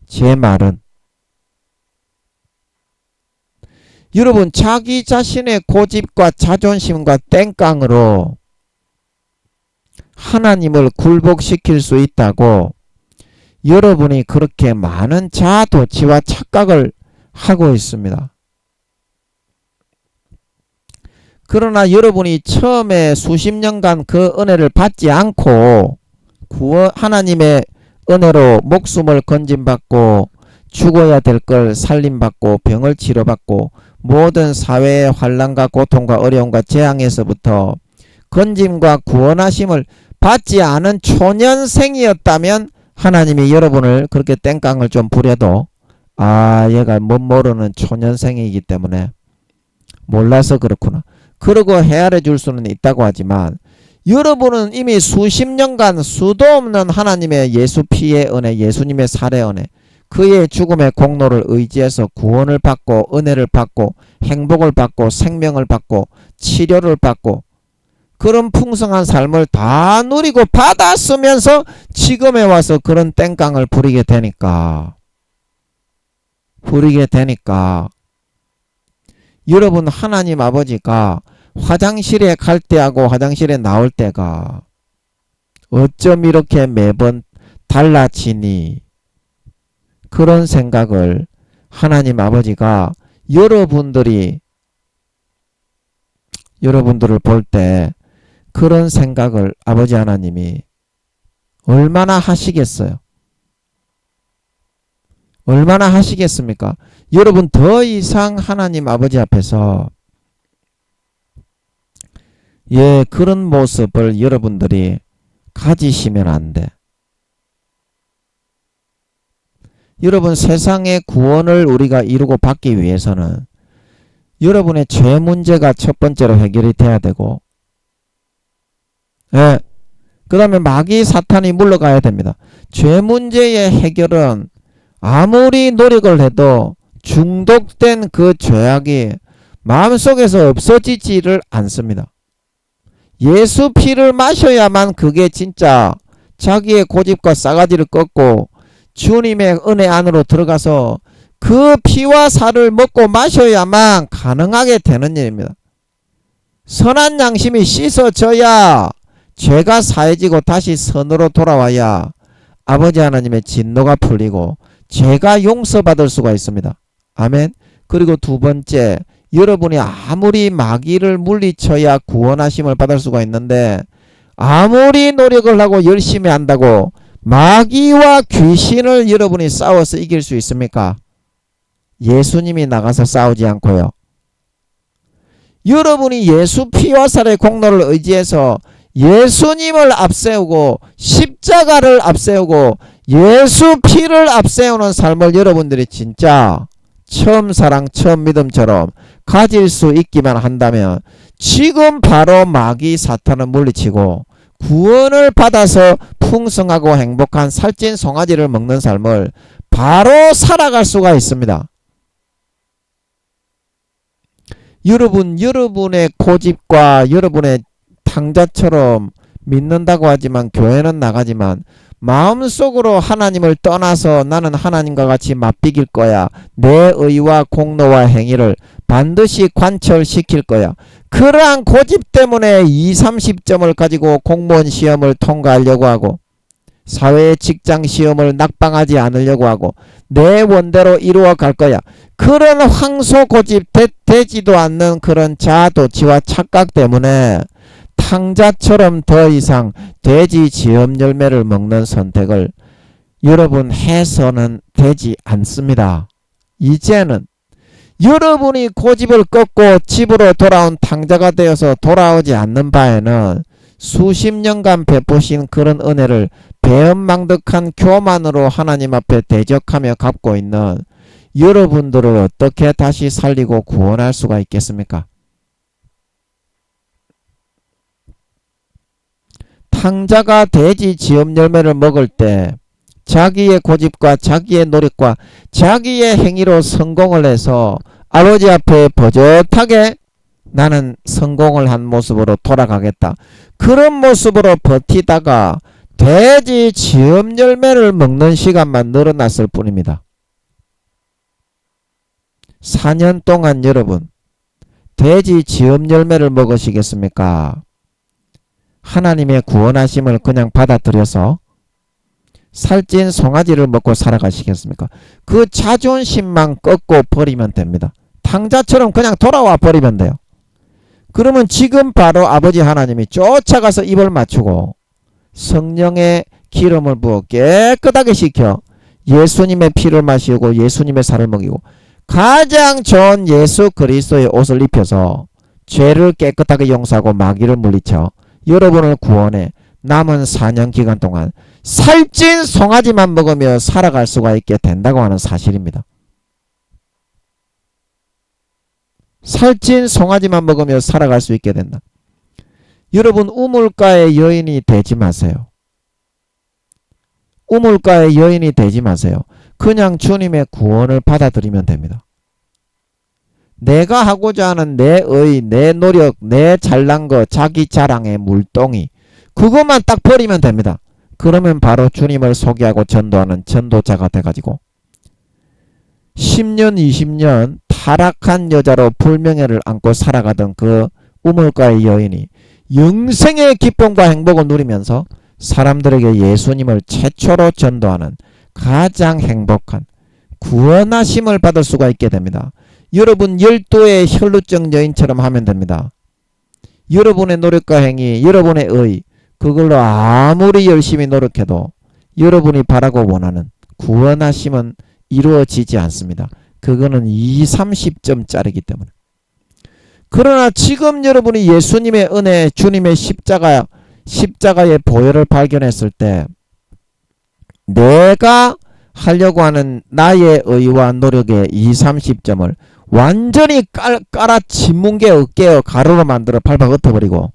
제 말은 여러분 자기 자신의 고집과 자존심과 땡깡으로 하나님을 굴복시킬 수 있다고 여러분이 그렇게 많은 자아도취와 착각을 하고 있습니다. 그러나 여러분이 처음에 수십 년간 그 은혜를 받지 않고 하나님의 은혜로 목숨을 건짐받고 죽어야 될 걸 살림받고 병을 치료받고 모든 사회의 환난과 고통과 어려움과 재앙에서부터 건짐과 구원하심을 받지 않은 초년생이었다면 하나님이 여러분을 그렇게 땡깡을 좀 부려도 얘가 못 모르는 초년생이기 때문에 몰라서 그렇구나. 그러고 헤아려 줄 수는 있다고 하지만 여러분은 이미 수십 년간 수도 없는 하나님의 예수 피의 은혜, 예수님의 살의 은혜, 그의 죽음의 공로를 의지해서 구원을 받고 은혜를 받고 행복을 받고 생명을 받고 치료를 받고 그런 풍성한 삶을 다 누리고 받았으면서 지금에 와서 그런 땡깡을 부리게 되니까 여러분 하나님 아버지가 화장실에 갈 때하고 화장실에 나올 때가 어쩜 이렇게 매번 달라지니 그런 생각을 하나님 아버지가 여러분들을 볼 때 그런 생각을 아버지 하나님이 얼마나 하시겠어요? 얼마나 하시겠습니까? 여러분 더 이상 하나님 아버지 앞에서 그런 모습을 여러분들이 가지시면 안 돼. 여러분 세상의 구원을 우리가 이루고 받기 위해서는 여러분의 죄 문제가 첫 번째로 해결이 돼야 되고 그 다음에 마귀 사탄이 물러가야 됩니다. 죄 문제의 해결은 아무리 노력을 해도 중독된 그 죄악이 마음속에서 없어지지를 않습니다. 예수 피를 마셔야만 그게 진짜 자기의 고집과 싸가지를 꺾고 주님의 은혜 안으로 들어가서 그 피와 살을 먹고 마셔야만 가능하게 되는 일입니다. 선한 양심이 씻어져야 죄가 사해지고 다시 선으로 돌아와야 아버지 하나님의 진노가 풀리고 죄가 용서받을 수가 있습니다. 아멘. 그리고 두 번째, 여러분이 아무리 마귀를 물리쳐야 구원하심을 받을 수가 있는데 아무리 노력을 하고 열심히 한다고 마귀와 귀신을 여러분이 싸워서 이길 수 있습니까? 예수님이 나가서 싸우지 않고요. 여러분이 예수 피와 살의 공로를 의지해서 예수님을 앞세우고 십자가를 앞세우고 예수 피를 앞세우는 삶을 여러분들이 진짜 처음 사랑 처음 믿음처럼 가질 수 있기만 한다면 지금 바로 마귀 사탄을 물리치고 구원을 받아서 풍성하고 행복한 살찐 송아지를 먹는 삶을 바로 살아갈 수가 있습니다. 여러분의 고집과 여러분의 탕자처럼 믿는다고 하지만 교회는 나가지만 마음속으로 하나님을 떠나서 나는 하나님과 같이 맞비길 거야. 내 의와 공로와 행위를 반드시 관철시킬 거야. 그러한 고집 때문에 20-30점을 가지고 공무원 시험을 통과하려고 하고 사회 직장 시험을 낙방하지 않으려고 하고 내 원대로 이루어 갈 거야. 그런 황소 고집 되지도 않는 그런 자아도취와 착각 때문에 탕자처럼 더 이상 돼지 지엄 열매를 먹는 선택을 여러분 해서는 되지 않습니다. 이제는 여러분이 고집을 꺾고 집으로 돌아온 탕자가 되어서 돌아오지 않는 바에는 수십 년간 베푸신 그런 은혜를 배은망덕한 교만으로 하나님 앞에 대적하며 갚고 있는 여러분들을 어떻게 다시 살리고 구원할 수가 있겠습니까? 탕자가 돼지 지엄 열매를 먹을 때 자기의 고집과 자기의 노력과 자기의 행위로 성공을 해서 아버지 앞에 버젓하게 나는 성공을 한 모습으로 돌아가겠다. 그런 모습으로 버티다가 돼지 지엄 열매를 먹는 시간만 늘어났을 뿐입니다. 4년 동안 여러분 돼지 지엄 열매를 먹으시겠습니까? 하나님의 구원하심을 그냥 받아들여서 살찐 송아지를 먹고 살아가시겠습니까? 그 자존심만 꺾고 버리면 됩니다. 탕자처럼 그냥 돌아와 버리면 돼요. 그러면 지금 바로 아버지 하나님이 쫓아가서 입을 맞추고 성령의 기름을 부어 깨끗하게 씻겨 예수님의 피를 마시고 예수님의 살을 먹이고 가장 좋은 예수 그리스도의 옷을 입혀서 죄를 깨끗하게 용서하고 마귀를 물리쳐 여러분을 구원해 남은 4년 기간 동안 살찐 송아지만 먹으며 살아갈 수가 있게 된다고 하는 사실입니다. 살찐 송아지만 먹으며 살아갈 수 있게 된다. 여러분 우물가의 여인이 되지 마세요. 우물가의 여인이 되지 마세요. 그냥 주님의 구원을 받아들이면 됩니다. 내가 하고자 하는 내 의, 내 노력, 내 잘난 거, 자기 자랑의 물동이 그것만 딱 버리면 됩니다. 그러면 바로 주님을 소개하고 전도하는 전도자가 돼가지고 10년 20년 타락한 여자로 불명예를 안고 살아가던 그 우물가의 여인이 영생의 기쁨과 행복을 누리면서 사람들에게 예수님을 최초로 전도하는 가장 행복한 구원하심을 받을 수가 있게 됩니다. 여러분 12의 혈루증 여인처럼 하면 됩니다. 여러분의 노력과 행위, 여러분의 의, 그걸로 아무리 열심히 노력해도 여러분이 바라고 원하는 구원하심은 이루어지지 않습니다. 그거는 20-30점짜리이기 때문에. 그러나 지금 여러분이 예수님의 은혜, 주님의 십자가의 보혈을 발견했을 때 내가 하려고 하는 나의 의와 노력의 20-30점을 완전히 깔아 짓문개 어깨에 가루로 만들어 밟아 흩어버리고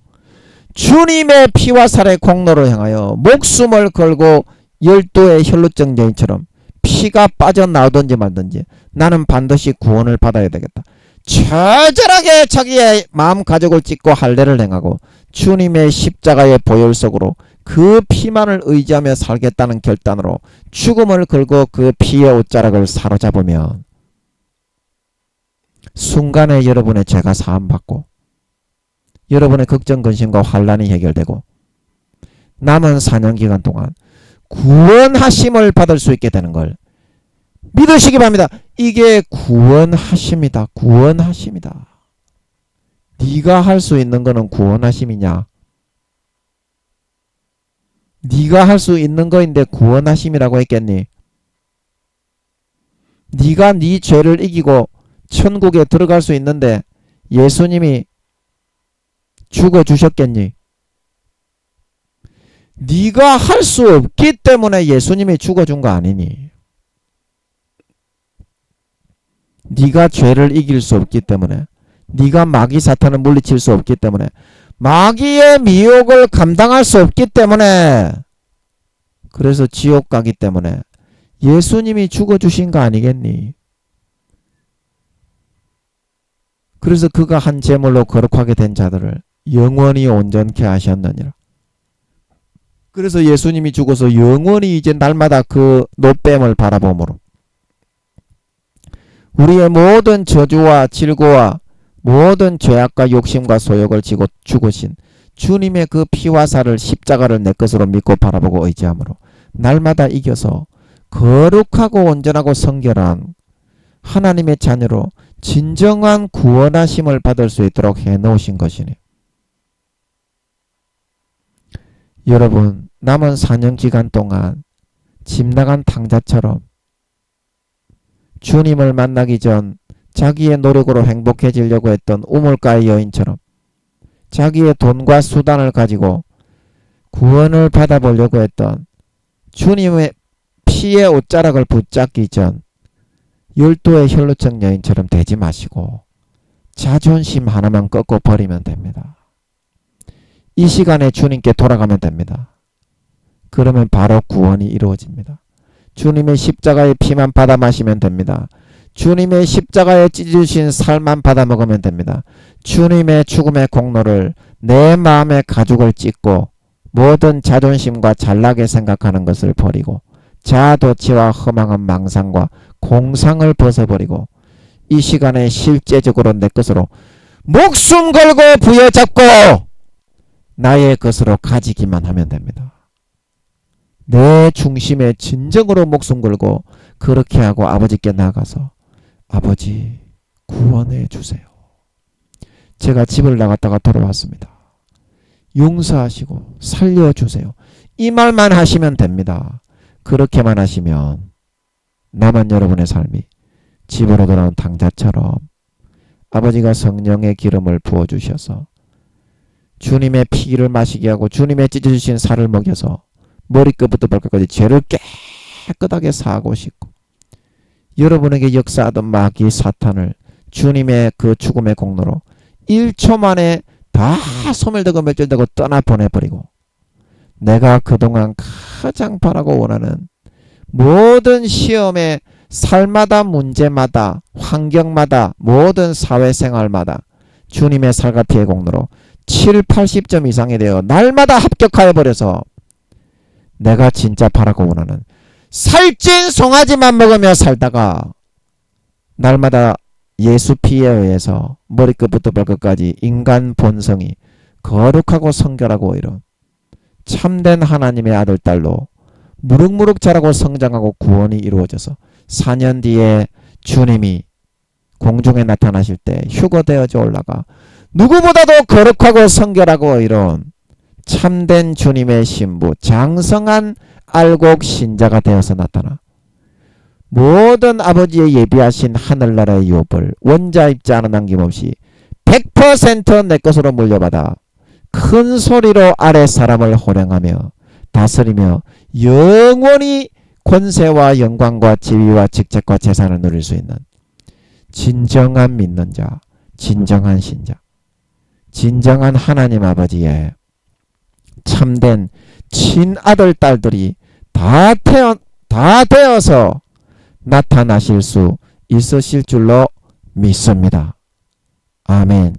주님의 피와 살의 공로를 향하여 목숨을 걸고 12의 혈루증 여인처럼 피가 빠져나오든지 말든지 나는 반드시 구원을 받아야 되겠다. 처절하게 자기의 마음 가족을 찢고 할례를 행하고 주님의 십자가의 보혈 속으로 그 피만을 의지하며 살겠다는 결단으로 죽음을 걸고 그 피의 옷자락을 사로잡으면 순간에 여러분의 죄가 사함받고 여러분의 걱정 근심과 환난이 해결되고 남은 4년 기간 동안 구원하심을 받을 수 있게 되는 걸 믿으시기 바랍니다. 이게 구원하심이다. 구원하심이다. 네가 할 수 있는 거는 구원하심이냐? 네가 할 수 있는 거인데 구원하심이라고 했겠니? 네가 네 죄를 이기고 천국에 들어갈 수 있는데 예수님이 죽어주셨겠니? 네가 할 수 없기 때문에 예수님이 죽어준 거 아니니? 네가 죄를 이길 수 없기 때문에 네가 마귀 사탄을 물리칠 수 없기 때문에 마귀의 미혹을 감당할 수 없기 때문에 그래서 지옥 가기 때문에 예수님이 죽어주신 거 아니겠니? 그래서 그가 한 제물로 거룩하게 된 자들을 영원히 온전케 하셨느니라. 그래서 예수님이 죽어서 영원히 이제 날마다 그 노뱀을 바라보므로 우리의 모든 저주와 질고와 모든 죄악과 욕심과 소욕을 지고 죽으신 주님의 그 피와 살을 십자가를 내 것으로 믿고 바라보고 의지함으로 날마다 이겨서 거룩하고 온전하고 성결한 하나님의 자녀로 진정한 구원하심을 받을 수 있도록 해놓으신 것이니 여러분 남은 4년 기간 동안 집 나간 탕자처럼 주님을 만나기 전 자기의 노력으로 행복해지려고 했던 우물가의 여인처럼 자기의 돈과 수단을 가지고 구원을 받아보려고 했던 주님의 피의 옷자락을 붙잡기 전 12의 혈루증 여인처럼 되지 마시고 자존심 하나만 꺾고 버리면 됩니다. 이 시간에 주님께 돌아가면 됩니다. 그러면 바로 구원이 이루어집니다. 주님의 십자가의 피만 받아 마시면 됩니다. 주님의 십자가에 찢으신 살만 받아 먹으면 됩니다. 주님의 죽음의 공로를 내 마음의 가죽을 찢고 모든 자존심과 잘나게 생각하는 것을 버리고 자아도취와 허망한 망상과 공상을 벗어버리고 이 시간에 실제적으로 내 것으로 목숨 걸고 부여잡고 나의 것으로 가지기만 하면 됩니다. 내 중심에 진정으로 목숨 걸고 그렇게 하고 아버지께 나아가서 아버지 구원해 주세요. 제가 집을 나갔다가 돌아왔습니다. 용서하시고 살려주세요. 이 말만 하시면 됩니다. 그렇게만 하시면 나만 여러분의 삶이 집으로 돌아온 당자처럼 아버지가 성령의 기름을 부어주셔서 주님의 피를 마시게 하고 주님의 찢어주신 살을 먹여서 머리끝부터 발끝까지 죄를 깨끗하게 사하고 싶고 여러분에게 역사하던 마귀 사탄을 주님의 그 죽음의 공로로 1초 만에 다 소멸되고 멸절되고 떠나보내버리고 내가 그동안 가장 바라고 원하는 모든 시험의 삶마다 문제마다 환경마다 모든 사회생활마다 주님의 살과 피의 공로로 7, 80점 이상이 되어 날마다 합격하여 버려서 내가 진짜 바라고 원하는 살찐 송아지만 먹으며 살다가 날마다 예수 피에 의해서 머리끝부터 발끝까지 인간 본성이 거룩하고 성결하고 이런 참된 하나님의 아들 딸로 무럭무럭 자라고 성장하고 구원이 이루어져서 4년 뒤에 주님이 공중에 나타나실 때 휴거되어져 올라가 누구보다도 거룩하고 성결하고 이런 참된 주님의 신부 장성한 알곡 신자가 되어서 나타나 모든 아버지의 예비하신 하늘나라의 유업을 원자입자 하나 남김없이 100% 내 것으로 물려받아 큰 소리로 아랫 사람을 호령하며 다스리며 영원히 권세와 영광과 지위와 직책과 재산을 누릴 수 있는 진정한 믿는 자, 진정한 신자, 진정한 하나님 아버지의 참된 친아들 딸들이 다 되어서 나타나실 수 있으실 줄로 믿습니다. 아멘.